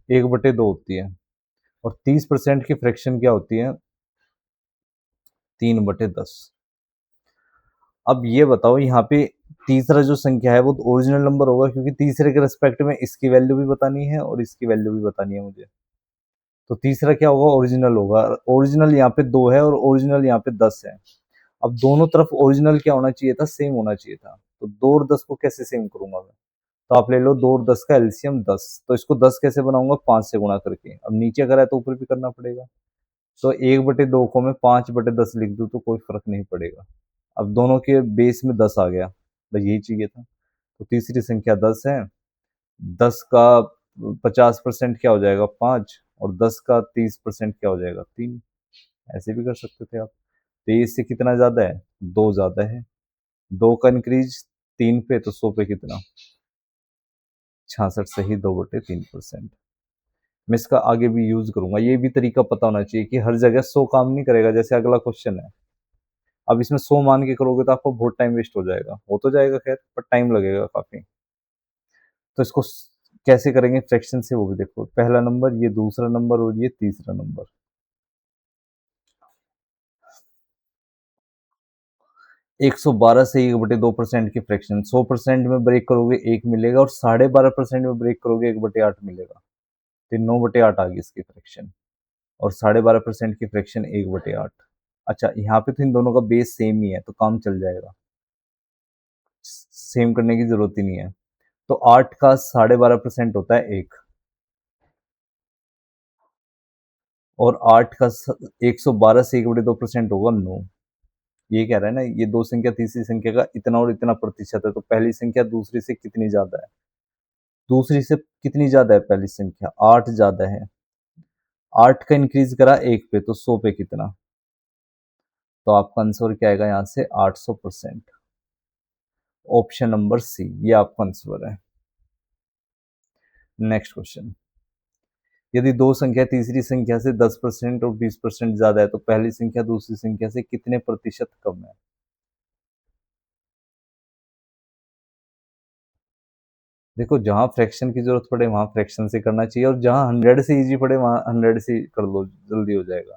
1/2 होती है। और 30% की फ्रैक्शन क्या होती है? 3/10। अब ये बताओ यहाँ पे तीसरा जो संख्या है वो तो ओरिजिनल नंबर होगा, क्योंकि तीसरे के रिस्पेक्ट में इसकी वैल्यू भी बतानी है और इसकी वैल्यू भी बतानी है मुझे। तो तीसरा क्या होगा? ओरिजिनल होगा। ओरिजिनल यहाँ पे 2 है और ओरिजिनल यहाँ पे 10 है। अब दोनों तरफ ओरिजिनल क्या होना चाहिए था? सेम होना चाहिए था। तो 2 और 10 को कैसे सेम करूंगा मैं? तो आप ले लो 2 और 10 का एलसीएम 10। तो इसको 10 कैसे बनाऊंगा? 5 से गुणा करके। अब नीचे अगर है तो ऊपर भी करना पड़ेगा। तो 1/2 को मैं 5/10 लिख दूं तो कोई फर्क नहीं पड़ेगा। अब दोनों के बेस में 10 आ गया, बस यही चाहिए था। तो तीसरी संख्या 10 है। 10 का 50% क्या हो जाएगा? 5। और 10 का 30% क्या हो जाएगा? 3। ऐसे भी कर सकते थे आप। 23 से कितना ज्यादा है? 2 ज्यादा है। 2 का इंक्रीज 3 पे, तो 100 पे कितना? 66 से ही 2/3%। मैं इसका आगे भी यूज करूंगा, ये भी तरीका पता होना चाहिए कि हर जगह 100 काम नहीं करेगा। जैसे अगला क्वेश्चन है, अब इसमें 100 मान के करोगे तो आपको बहुत टाइम वेस्ट हो जाएगा। हो तो जाएगा खैर, पर टाइम लगेगा काफी। तो इसको कैसे करेंगे फ्रैक्शन से, वो भी देखो। पहला नंबर, ये दूसरा नंबर और ये तीसरा नंबर। 112 से 1/2% की फ्रैक्शन, 100% में ब्रेक करोगे 1 मिलेगा, और 12.5% में ब्रेक करोगे 1/8 मिलेगा। तो 9/8 आ गई इसकी फ्रैक्शन। और 12.5% की फ्रैक्शन 1/8। अच्छा, यहाँ पे तो इन दोनों का बेस सेम ही है तो काम चल जाएगा, सेम करने की जरूरत ही नहीं है। तो 8 का 12.5% होता है 1। और 8 का 112 से 1/2% होगा 9। ये कह रहा है ना, ये दो संख्या तीसरी संख्या का इतना और इतना प्रतिशत है, तो पहली संख्या दूसरी से कितनी ज्यादा है? दूसरी से कितनी ज्यादा है पहली संख्या? 8 ज्यादा है। 8 का इंक्रीज करा 1 पे, तो 100 पे कितना? तो आपका आंसर क्या आएगा यहाँ से? 800%। ऑप्शन नंबर सी, ये आपका आंसर है। Next question. यदि दो संख्या तीसरी संख्या से 10% और 20% ज्यादा है, तो पहली संख्या दूसरी संख्या से कितने प्रतिशत कम है? देखो, जहां फ्रैक्शन की जरूरत पड़े वहां फ्रैक्शन से करना चाहिए, और जहां 100 से इजी पड़े वहां 100 से कर लो, जल्दी हो जाएगा।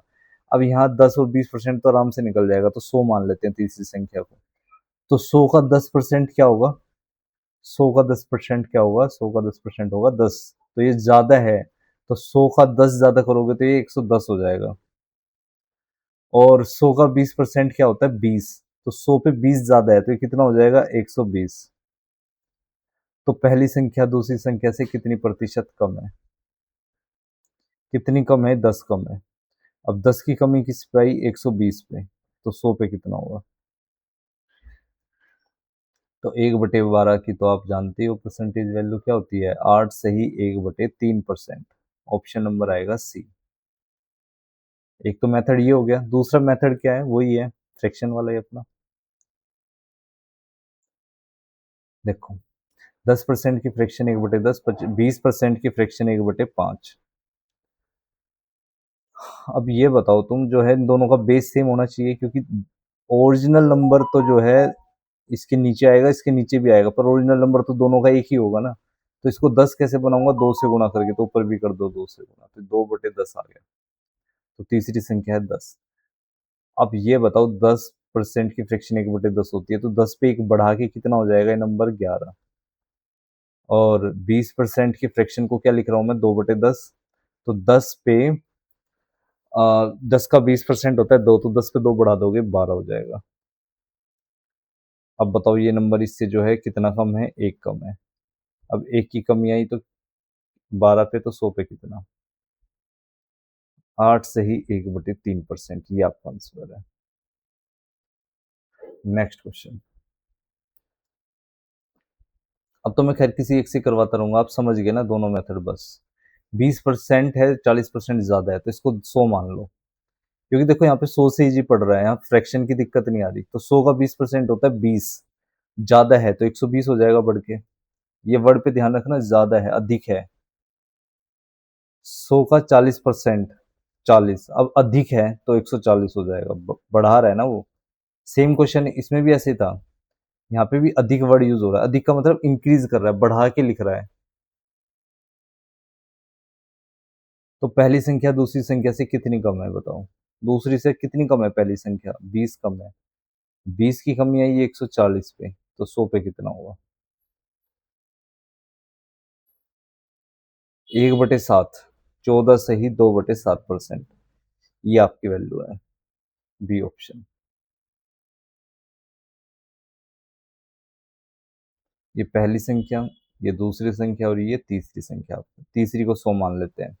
अब यहाँ 10 और 20% तो आराम से निकल जाएगा, तो 100 मान लेते हैं तीसरी संख्या को। तो 100 का 10% क्या होगा? 100 का 10% क्या होगा? 100 का 10% होगा 10। तो ये ज्यादा है, तो 100 का 10 ज्यादा करोगे तो ये 110 हो जाएगा। और 100 का 20% क्या होता है? 20। तो 100 पे 20 ज्यादा है, तो ये कितना हो जाएगा? 120। तो पहली संख्या दूसरी संख्या से कितनी प्रतिशत कम है? कितनी कम है? 10 कम है। अब 10 की कमी किस पे आई? 120 पे। तो 100 पे कितना होगा? तो 1/12 की तो आप जानते हो परसेंटेज वैल्यू क्या होती है? 8 से ही 1/3%। ऑप्शन नंबर आएगा सी। एक तो मेथड ये हो गया, दूसरा मेथड क्या है? वही है, फ्रैक्शन वाला ही अपना। देखो, 10% की फ्रैक्शन 1/10, 20% की फ्रैक्शन 1/5। अब ये बताओ तुम, जो है इन दोनों का बेस सेम होना चाहिए, क्योंकि ओरिजिनल नंबर तो जो है इसके नीचे आएगा, इसके नीचे भी आएगा, पर ओरिजिनल नंबर तो दोनों का एक ही होगा ना। तो इसको 10 कैसे बनाऊंगा? 2 से गुणा करके, तो ऊपर भी कर दो 2 से गुणा, तो 2/10 आ गया। तो तीसरी संख्या है 10। अब ये बताओ, 10% की फ्रैक्शन 1/10 होती है, तो 10 पे एक बढ़ा के कितना हो जाएगा? ये नंबर 11। और 20% की फ्रैक्शन को क्या लिख रहा हूं मैं? 2/10। तो 10 पे 10 का 20% होता है 2, तो 10 पे 2 बढ़ा दोगे 12 हो जाएगा। अब बताओ, ये नंबर इससे जो है कितना कम है? 1 कम है। अब 1 की कमी आई तो 12 पे, तो 100 पे कितना? 8 सही 1/3%, ये आपका आंसर है। Next question. अब तो मैं खैर किसी एक से करवाता रहूंगा, आप समझ गए ना दोनों मेथड बस। 20% है, 40% ज्यादा है, तो इसको 100 मान लो, क्योंकि देखो यहाँ पे 100 से इजी पड़ रहा है, यहाँ फ्रैक्शन की दिक्कत नहीं आ रही। तो 100 का 20% होता है 20, ज्यादा है तो 120 हो जाएगा बढ़ के। ये वर्ड पे ध्यान रखना, ज्यादा है अधिक है। 100 का 40%, 40, अब अधिक है तो 140 हो जाएगा, बढ़ा रहा है ना वो। सेम क्वेश्चन इसमें भी ऐसे था, यहाँ पे भी अधिक वर्ड यूज हो रहा है, अधिक का मतलब इंक्रीज कर रहा है, बढ़ा के लिख रहा है। तो पहली संख्या दूसरी संख्या से कितनी कम है बताओ, दूसरी से कितनी कम है पहली संख्या, 20 कम है। 20 की कमी आई 140 पे, तो 100 पे कितना होगा? 1/7, 14 सही 2/7%, ये आपकी वैल्यू है, बी ऑप्शन। ये पहली संख्या, ये दूसरी संख्या और ये तीसरी संख्या, तीसरी को 100 मान लेते हैं।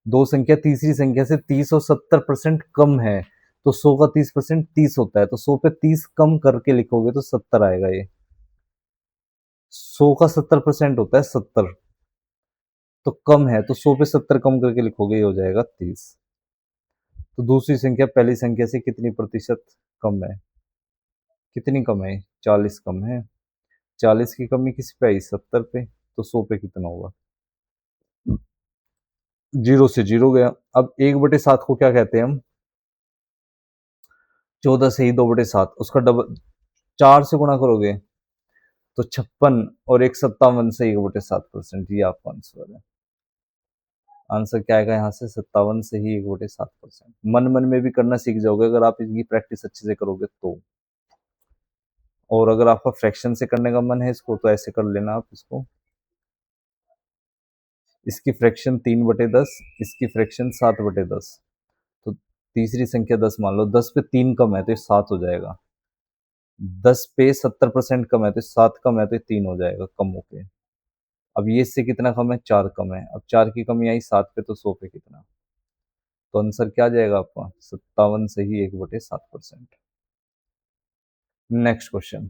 दो संख्या तीसरी संख्या से 30 और 70% कम है, तो 100 का 30% 30 होता है, तो 100 पे 30 कम करके लिखोगे तो 70 आएगा। ये 100 का 70% होता है 70, तो कम है, तो 100 पे 70 कम करके लिखोगे, ये हो जाएगा 30। तो दूसरी संख्या पहली संख्या से कितनी प्रतिशत कम है? कितनी कम है? 40 कम है। 40 की कमी किस पे आई? 70 पे, तो 100 पे कितना होगा? 0 से 0 गया। अब 1/7 को क्या कहते हैं हम? 14 से ही 2/7, उसका डबल 4 से गुणा करोगे तो 56, और एक 57 से 1/7%, ये आपका आंसर है। आंसर क्या आएगा यहाँ से? 57 से ही 1/7%। मन मन में भी करना सीख जाओगे अगर आप इनकी प्रैक्टिस अच्छे से करोगे तो। और अगर आपका फ्रैक्शन से करने का मन है इसको, तो ऐसे कर लेना आप इसको, इसकी फ्रैक्शन 3/10, इसकी फ्रैक्शन 7/10, तो तीसरी संख्या 10 मान लो, 10 पे 3 कम है तो ये 7 हो जाएगा। 10 पे 70% कम है तो 7 कम है तो 3 हो जाएगा कम होके। अब ये इससे कितना कम है? 4 कम है। अब 4 की कमी आई 7 पे, तो 100 पे कितना? तो आंसर क्या आ जाएगा आपका? 57 से ही 1/7%। Next question.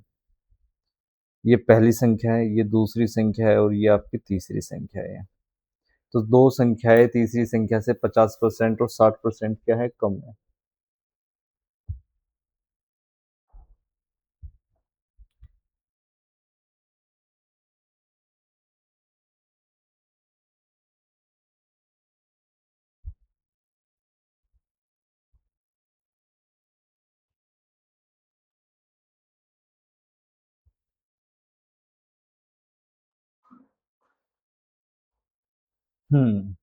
ये पहली संख्या है, ये दूसरी संख्या है, और ये आपकी तीसरी संख्या है। तो दो संख्याएं तीसरी संख्या से 50% और 60% क्या है? कम है। हम्म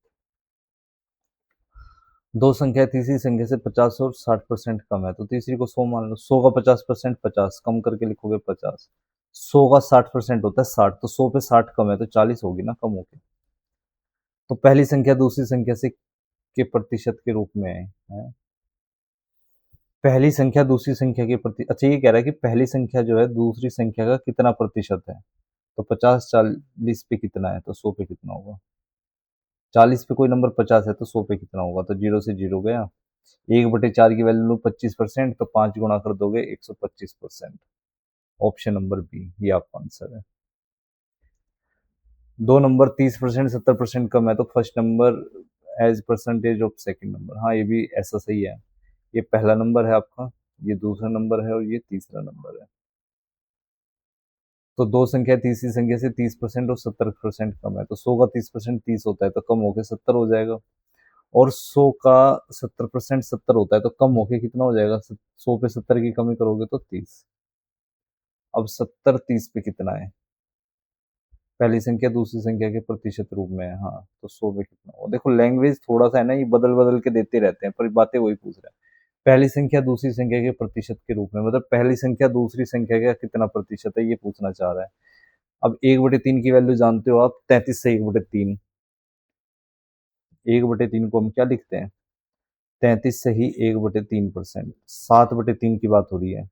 दो संख्या तीसरी संख्या से 50 और 60% कम है, तो तीसरी को 100 मान लो। 100 का 50%, 50 कम करके लिखोगे 50। 100 का 60% होता है 60, तो 100 पे 60 कम है तो 40 होगी ना कम होगी। तो पहली संख्या दूसरी संख्या से के प्रतिशत के रूप में है। पहली संख्या दूसरी संख्या के प्रति, अच्छा ये कह रहा है कि पहली संख्या जो है दूसरी संख्या का कितना प्रतिशत है। तो 50 40 पे कितना है, तो 100 पे कितना होगा? 40 पे कोई नंबर 50 है तो 100 पे कितना होगा? तो 0 से 0 गया। 1/4 की वैल्यू 25%, तो 5 गुणा कर दोगे 125%। ऑप्शन नंबर बी, ये आपका आंसर है। दो नंबर 30% 70% कम है, तो first number as percentage of second number, हाँ ये भी ऐसा सही है। ये पहला नंबर है आपका, ये दूसरा नंबर है, और ये तीसरा नंबर है। तो दो संख्या तीसरी संख्या से 30% और 70% कम है, तो 100 का 30% 30 होता है तो कम होके 70 हो जाएगा। और 100 का 70% 70 होता है तो कम होके कितना हो जाएगा? 100 पे 70 की कमी करोगे तो 30। अब 70 30 पे कितना है? पहली संख्या दूसरी संख्या के प्रतिशत रूप में है, हाँ, तो 100 पे कितना होगा? देखो लैंग्वेज थोड़ा सा है ना, ये बदल बदल के देते रहते हैं, पर बातें वही पूछ रहा है। पहली संख्या दूसरी संख्या के प्रतिशत के रूप में, मतलब पहली संख्या दूसरी संख्या का कितना प्रतिशत है, ये पूछना चाह रहा है। अब 1/3 की वैल्यू जानते हो आप, 33 से 1/3। 1/3 को हम क्या लिखते हैं? 33 से ही 1/3%, 7/3 की बात हो रही है,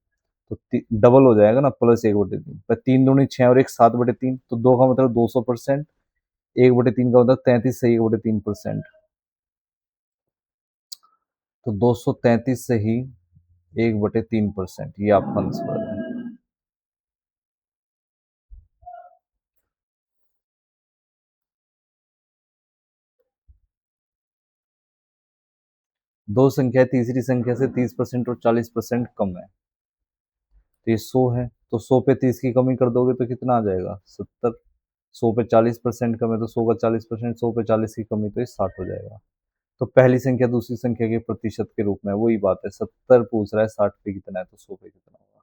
तो डबल हो जाएगा ना, प्लस 1/3 पर 3 दूनी 6 और एक 7/3, तो दो का मतलब 200%, 1/3 का मतलब 33 से 1/3%। तो 233 से ही 1/3%, ये आपका आंसर है। दो संख्या तीसरी संख्या से 30% और 40% कम है, तो ये 100 है, तो 100 पे 30 की कमी कर दोगे तो कितना आ जाएगा? 70। 100 पे 40% कम है तो 100 का 40%, 100 पे 40 की कमी तो ये 60 हो जाएगा। तो पहली संख्या दूसरी संख्या के प्रतिशत के रूप में, वही बात है, 70 पूछ रहा है, 60 पे कितना है, तो 100 पे कितना होगा?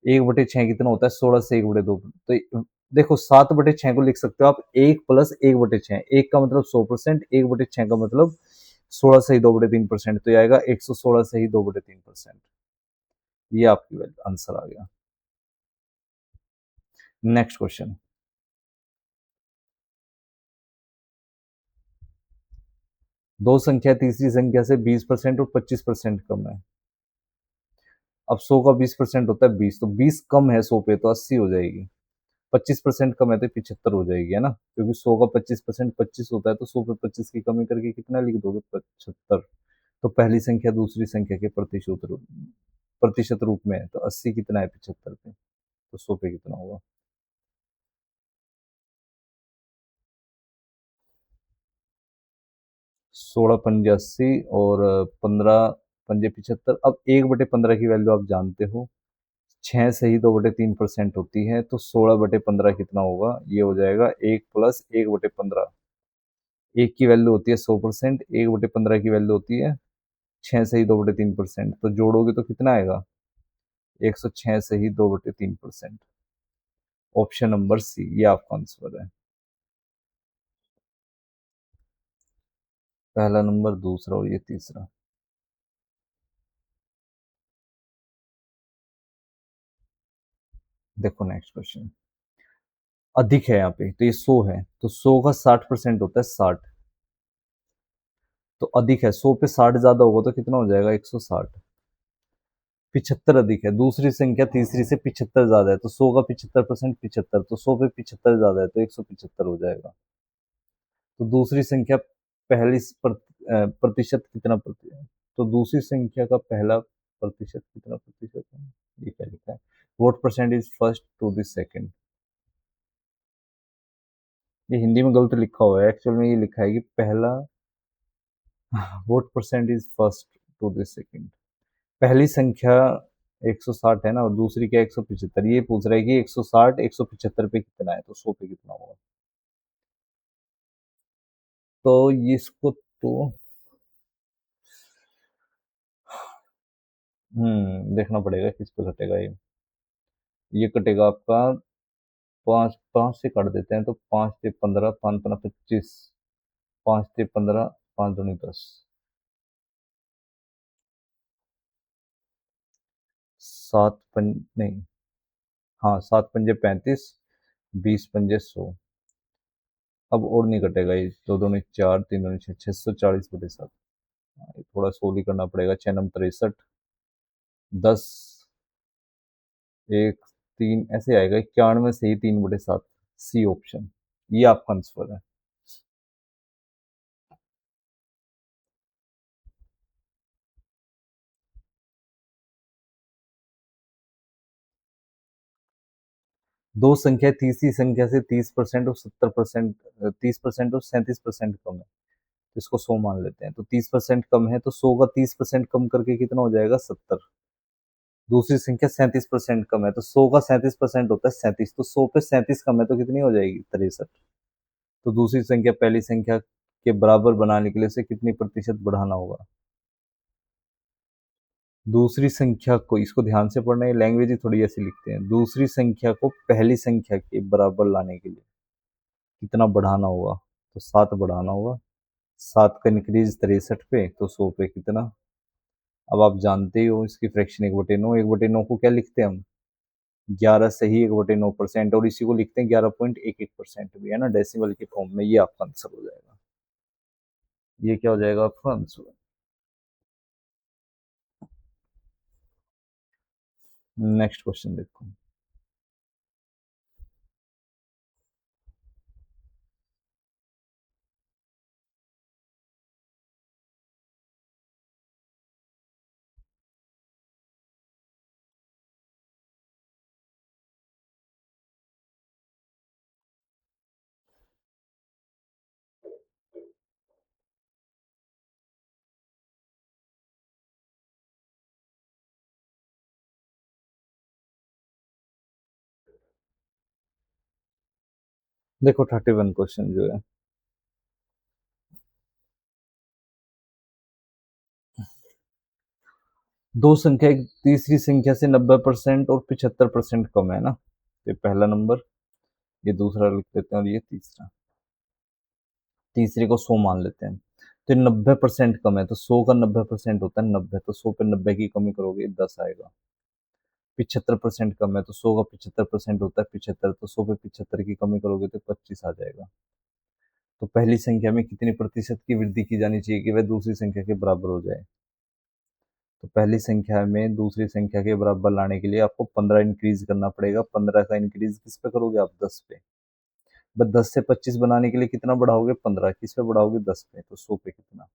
1/6 कितना होता है? 16 से 1/2। तो देखो, 7/6 को लिख सकते हो आप 1 + 1/6। एक का मतलब 100%, 1/6 का मतलब 16 से ही 2/3%, तो ये आएगा 116 से ही 2/3%। ये आपकी आंसर आ गया। Next question. दो संख्या तीसरी संख्या से 20% और 25% कम है। अब 100 का 20% होता है 20, तो 20 कम है 100 पे तो 80 हो जाएगी। 25% कम है तो 75 हो जाएगी, है ना, क्योंकि 100 का 25% 25 होता है, तो 100 पे 25 की कमी करके कितना लिख दोगे? 75। तो पहली संख्या दूसरी संख्या के प्रतिशत रूप में है, तो 80 कितना है 75 पे, तो 100 पे कितना होगा? 16 पंजे 80 और 15 पंजे 75। अब 1/15 की वैल्यू आप जानते हो, 6 से ही 2/3% होती है, तो 16/15 कितना होगा? ये हो जाएगा 1 + 1/15। एक की वैल्यू होती है 100%, 1/15 की वैल्यू होती है 6 से ही 2/3%, तो जोड़ोगे तो कितना आएगा? 106 से ही 2/3%। ऑप्शन नंबर सी, ये आपका आंसर है। पहला नंबर, दूसरा और ये तीसरा। देखो नेक्स्ट क्वेश्चन। अधिक है यहाँ पे, तो ये 100 है, तो 100 का 60% होता है 60, तो अधिक है, 100 पे 60 ज्यादा होगा तो कितना हो जाएगा? 160। 75 अधिक है, दूसरी संख्या तीसरी से 75 ज्यादा है, तो 100 का 75% 75, तो 100 पे 75 ज्यादा है तो 175 हो जाएगा। तो दूसरी संख्या पहली प्रतिशत कितना तो दूसरी संख्या का पहला प्रतिशत कितना प्रतिशत है? ये क्या लिखा है? What percent is first to the second. ये हिंदी में गलत लिखा हुआ है, एक्चुअल में ये लिखा है कि पहला what percent is first to the second. पहली संख्या 160 है ना, और दूसरी क्या 175। ये पूछ रहा है कि 160 175 पे कितना है, तो 100 पे कितना होगा? तो ये इसको तो देखना पड़ेगा किस पे घटेगा ये कटेगा आपका 5 5 से काट देते हैं, तो 5 से 15, 5 15 25, 5 से 15, 5 दूनी 10, 7 नहीं, हाँ 7 पंजे 35, 20 पंजे 100। अब और नहीं कटेगा, ये दो दूनी 4, 3 दूनी 6, 640/7। थोड़ा सोली करना पड़ेगा, 6 नम 63, 10, 1, 3 ऐसे आएगा, 91 से ही 3/7। सी ऑप्शन, ये आपका आंसर है। दो संख्या तीसरी संख्या से 30% और 70%, 30% और 37% कम है, तो इसको 100 मान लेते हैं, तो 30% कम है, तो 100 का 30% कम करके कितना हो जाएगा? 70। दूसरी संख्या 37% कम है, तो 100 का 37% होता है 37, तो 100 पे 37 कम है तो कितनी हो जाएगी? 63। तो दूसरी संख्या पहली संख्या के बराबर बनाने के लिए उसे कितनी प्रतिशत बढ़ाना होगा? दूसरी संख्या को, इसको ध्यान से पढ़ना है, लैंग्वेज ही थोड़ी ऐसी लिखते हैं, दूसरी संख्या को पहली संख्या के बराबर लाने के लिए कितना बढ़ाना होगा? तो 7 बढ़ाना होगा। 7 का इंक्रीज 63 पे, तो 100 पे कितना? अब आप जानते ही हो इसकी फ्रैक्शन 1/9। 1/9 को क्या लिखते हैं हम? 11 से ही 1/9%, और इसी को लिखते हैं 11.11% भी, है ना, डेसिमल के फॉर्म में। ये आपका आंसर हो जाएगा। ये क्या हो जाएगा आपका आंसर? नेक्स्ट क्वेश्चन देखो। देखो 31 क्वेश्चन जो है, दो संख्या एक तीसरी संख्या से 90% और 75% कम है ना, ये पहला नंबर, ये दूसरा लिख लेते हैं और ये तीसरा, तीसरे को 100 मान लेते हैं। तो 90% कम है, तो 100 का 90% होता है 90, तो 100 पे 90 की कमी करोगे 10 आएगा। 75% कम है, तो 100 का 75% होता है 75, तो 100 पे 75 की कमी करोगे तो 25 आ जाएगा। तो पहली संख्या में कितनी प्रतिशत की वृद्धि की जानी चाहिए कि वह दूसरी संख्या के बराबर हो जाए? तो पहली संख्या में दूसरी संख्या के बराबर लाने के लिए आपको 15 इंक्रीज करना पड़ेगा। 15 का इंक्रीज किस पे करोगे आप? 10 पे। बस 10 से 25 बनाने के लिए कितना बढ़ाओगे? 15। किस पे बढ़ाओगे? 10 पे। तो 100 पे कितना?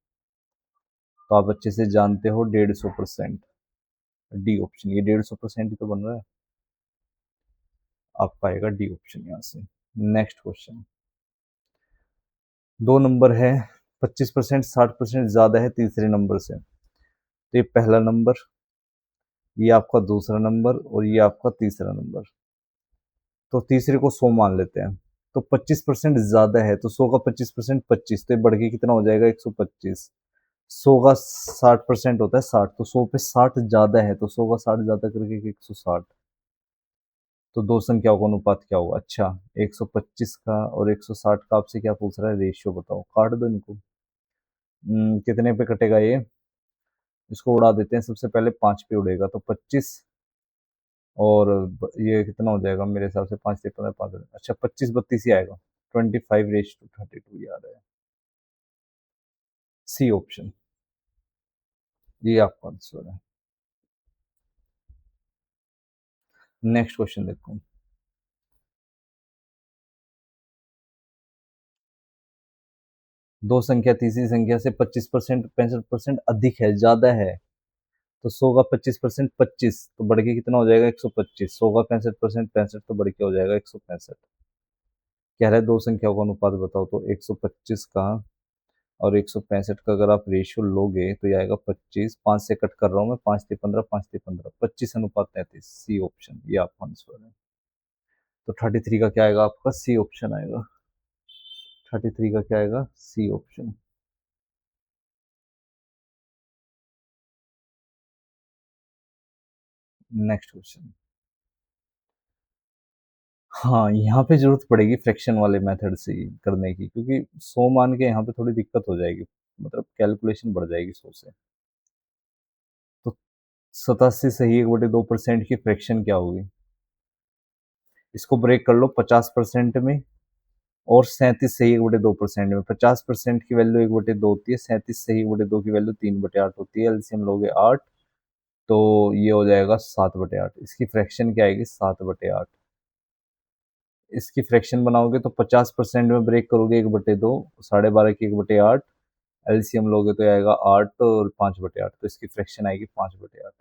तो आप अच्छे से जानते हो 150%। डी ऑप्शन, ये 150% ही तो बन रहा है। आपका आएगा डी ऑप्शन यहाँ से। नेक्स्ट क्वेश्चन, दो नंबर है, 25% 60% ज्यादा है तीसरे नंबर से। तो ये पहला नंबर, ये आपका दूसरा नंबर और ये आपका तीसरा नंबर। तो तीसरे को 100 मान लेते हैं। तो 25% ज्यादा है, तो 100 का 25% 25, तो ये बढ़ के कितना हो जाएगा? 125। 100 का 60% होता है 60, तो 100 पे 60 ज्यादा है, तो 100 का 60 ज्यादा करके 160। तो दो संख्याओं का अनुपात क्या होगा? अच्छा, 125 का और 160 का आपसे क्या पूछ रहा है? रेशियो बताओ। काट दो इनको। कितने पे कटेगा ये? इसको उड़ा देते हैं। सबसे पहले 5 पे उड़ेगा, तो 25 और ये कितना हो जाएगा मेरे हिसाब से? 5 से 15, 5, अच्छा 25 32 ही आएगा। 25:32 ये आ रहा है। सी ऑप्शन, ये आपका आंसर है। नेक्स्ट क्वेश्चन देखो, दो संख्या तीसरी संख्या से 25% 65% अधिक है, ज्यादा है। तो 100 का 25% 25, तो बढ़ के कितना हो जाएगा? 125। 100 का 65% 65, तो बढ़ के हो जाएगा 165। कह रहा है दो संख्याओं का अनुपात बताओ, तो 125 का और 165 का अगर आप रेशियो लोगे तो ये आएगा 25। 5 से कट कर रहा हूँ मैं, 5 से 15, 5 से 15, 25:33। सी ऑप्शन, ये आपका आंसर है। तो 33 का क्या आएगा आपका? सी ऑप्शन आएगा। 33 का क्या आएगा? C option. नेक्स्ट क्वेश्चन, हाँ यहाँ पे जरूरत पड़ेगी फ्रैक्शन वाले मेथड से ही करने की, क्योंकि 100 मान के यहाँ पे थोड़ी दिक्कत हो जाएगी, मतलब कैलकुलेशन बढ़ जाएगी 100 से। तो 87 सही 1/2% की फ्रैक्शन क्या होगी? इसको ब्रेक कर लो 50% में, और 37 सही 1/2% में। 50% की वैल्यू 1/2 होती है, 37 सही 1/2 की वैल्यू 3/8 होती है। एलसीएम लोगे 8, तो ये हो जाएगा 7/8। इसकी फ्रैक्शन क्या आएगी? 7/8। इसकी फ्रैक्शन बनाओगे तो 50% में ब्रेक करोगे 1/2, 12.5 की 1/8, एलसीएम लोगे तो आएगा 8 और 5/8, तो इसकी फ्रैक्शन आएगी 5/8।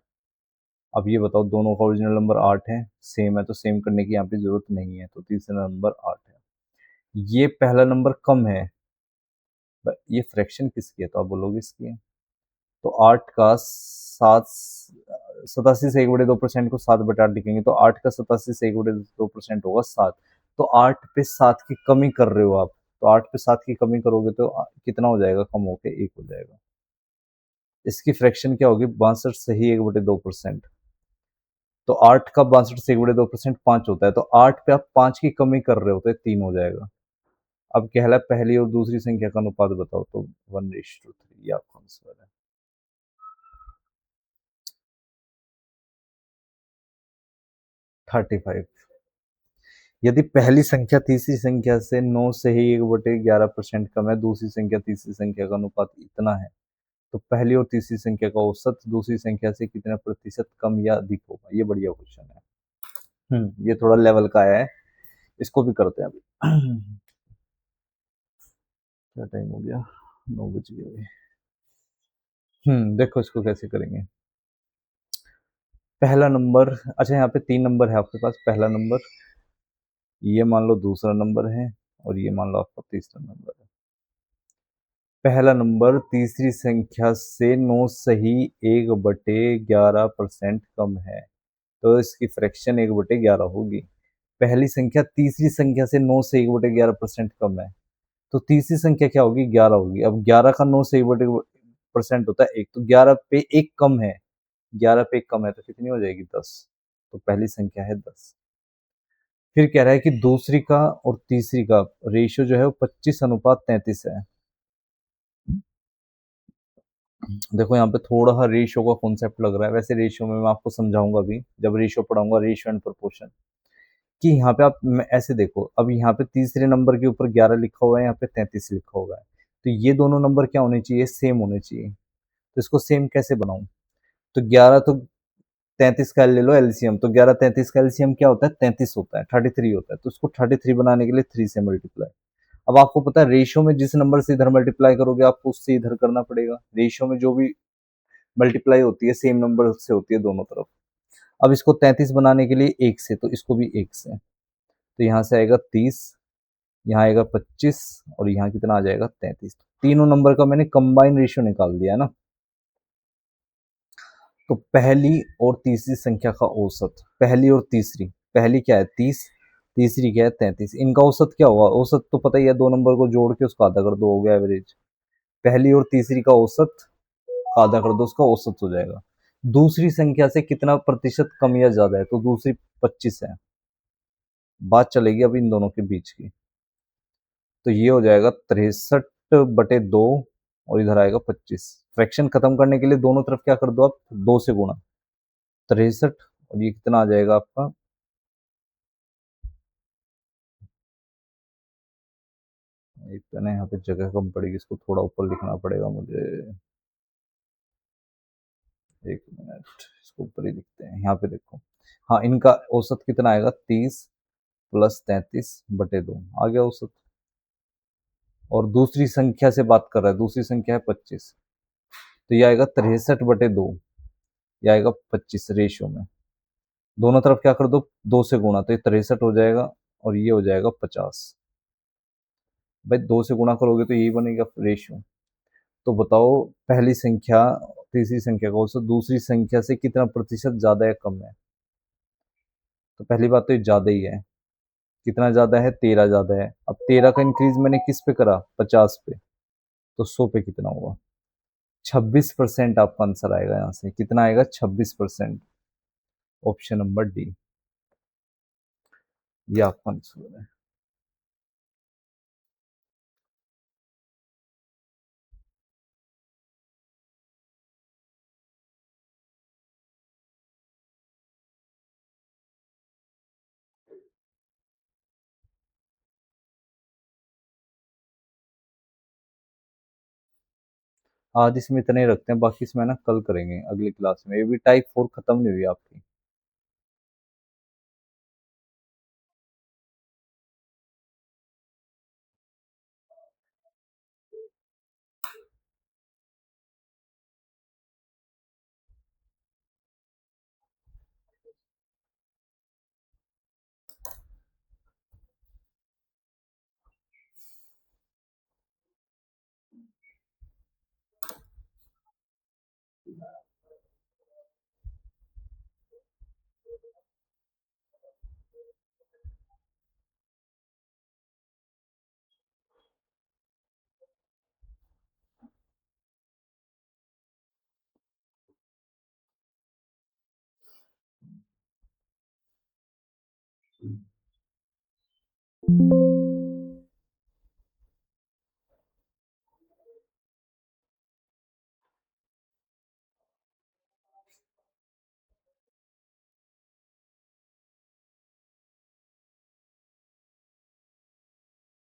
अब ये बताओ, दोनों का ओरिजिनल नंबर 8 है, सेम है, तो सेम करने की यहाँ पे जरूरत नहीं है, तो तीसरा नंबर 8 है। ये पहला नंबर कम है, ये फ्रैक्शन किसकी है? तो आप बोलोगे इसकी है। तो 8 का 7, 87 से 1/2% को 7/8 लिखेंगे, तो 8 का 87 से 1/2% होगा 7। तो 8 पे 7 की कमी कर रहे हो आप, तो 8 पे 7 की कमी करोगे तो कितना हो जाएगा? कम होके 1 हो जाएगा। इसकी फ्रैक्शन क्या होगी? 62 सही 1/2%। तो 8 का 62 से 1/2% 5 होता है, तो 8 पे आप 5 की कमी कर रहे हो तो 3 हो जाएगा। अब कह रहा है पहली और दूसरी संख्या का अनुपात बताओ, तो 1:3 आपका आंसर है। 35, यदि पहली संख्या तीसरी संख्या से 9 से ही 1/11% कम है, दूसरी संख्या तीसरी संख्या का अनुपात इतना है, तो पहली और तीसरी संख्या का औसत दूसरी संख्या से कितना प्रतिशत कम या अधिक होगा? ये बढ़िया क्वेश्चन है। ये थोड़ा लेवल का है, इसको भी करते हैं अभी। क्या टाइम हो गया? 9 बज गए। देखो इसको कैसे करेंगे। पहला नंबर, अच्छा यहाँ पे 3 नंबर है आपके पास। पहला नंबर, ये मान लो दूसरा नंबर है, और ये मान लो आपका तीसरा नंबर है। पहला नंबर तीसरी संख्या से 9 सही 1/11% कम है, तो इसकी फ्रैक्शन 1/11 होगी। पहली संख्या तीसरी संख्या से 9 से 1/11% कम है, तो तीसरी संख्या क्या होगी? 11 होगी। अब 11 का 9 से 1/% होता है 1, तो 11 पे 1 कम है, 11 पे 1 कम है तो कितनी हो जाएगी? 10। तो पहली संख्या है 10। फिर कह रहा है कि दूसरी का और तीसरी का रेशियो जो है वो 25:33 है। देखो यहाँ पे थोड़ा सा रेशियो का कॉन्सेप्ट लग रहा है, वैसे रेशियो में मैं आपको समझाऊंगा भी जब रेशियो पढ़ाऊंगा, रेशियो एंड प्रोपोर्शन। कि यहाँ पे आप ऐसे देखो, अब यहाँ पे तीसरे नंबर के ऊपर 11 लिखा हुआ है, यहाँ पे 33 लिखा हुआ है, तो ये दोनों नंबर क्या होने चाहिए? सेम होने चाहिए। तो इसको सेम कैसे बनाऊं? तो 11 तो 33 का ले लो एलसीएम, तो 11 33 का एलसीएम क्या होता है? 33 होता है, 33 होता है, तो इसको 33 बनाने के लिए 3 से मल्टीप्लाई। अब आपको पता है रेशियो में जिस नंबर से इधर मल्टीप्लाई करोगे आपको उससे इधर करना पड़ेगा। रेशियो में जो भी मल्टीप्लाई होती है सेम नंबर से होती है दोनों तरफ। अब इसको 33 बनाने के लिए 1 से, तो इसको भी 1 से, तो यहाँ से आएगा 30, यहाँ आएगा 25 और यहाँ कितना आ जाएगा? 33। तीनों नंबर का मैंने कंबाइन रेशियो निकाल दिया है ना। तो पहली और तीसरी संख्या का औसत, पहली और तीसरी, पहली क्या है? 30, तीसरी क्या है? 33। इनका औसत क्या होगा? औसत तो पता ही है, दो नंबर को जोड़ के उसका आधा कर दो, हो गया एवरेज। पहली और तीसरी का औसत का आधा कर दो, उसका औसत हो जाएगा। दूसरी संख्या से कितना प्रतिशत कम या ज्यादा है? तो दूसरी 25 है। बात चलेगी अब इन दोनों के बीच की, तो ये हो जाएगा 63/2 और इधर आएगा 25। फ्रैक्शन खत्म करने के लिए दोनों तरफ क्या कर दो आप? 2 से गुणा। 63 और ये कितना आ जाएगा आपका? एक तो ना यहाँ पे जगह कम पड़ेगी, इसको थोड़ा ऊपर लिखना पड़ेगा मुझे। एक मिनट, इसको ऊपर ही लिखते हैं, यहाँ पे देखो। हाँ, इनका औसत कितना आएगा? 30 + 33/2 आ गया औसत। और दूसरी संख्या से बात कर रहा है, दूसरी संख्या है 25, तो ये आएगा 63/2, ये आएगा 25 रेशियो में। दोनों तरफ क्या कर दो? 2 से गुणा, तो ये 63 हो जाएगा और ये हो जाएगा 50। भाई 2 से गुणा करोगे तो यही बनेगा रेशियो। तो बताओ पहली संख्या तीसरी संख्या का औसत दूसरी संख्या से कितना प्रतिशत ज्यादा या कम है? तो पहली बात तो ये ज्यादा ही है। कितना ज्यादा है? 13 ज्यादा है। अब 13 का इंक्रीज मैंने किस पे करा? 50 पे, तो 100 पे कितना होगा? 26% आपका आंसर आएगा। यहाँ से कितना आएगा? 26%। ऑप्शन नंबर डी, ये आपका आंसर है। आज इसमें इतने ही रखते हैं, बाकी इसमें ना कल करेंगे अगली क्लास में। ये भी टाइप 4 खत्म नहीं हुई आपकी।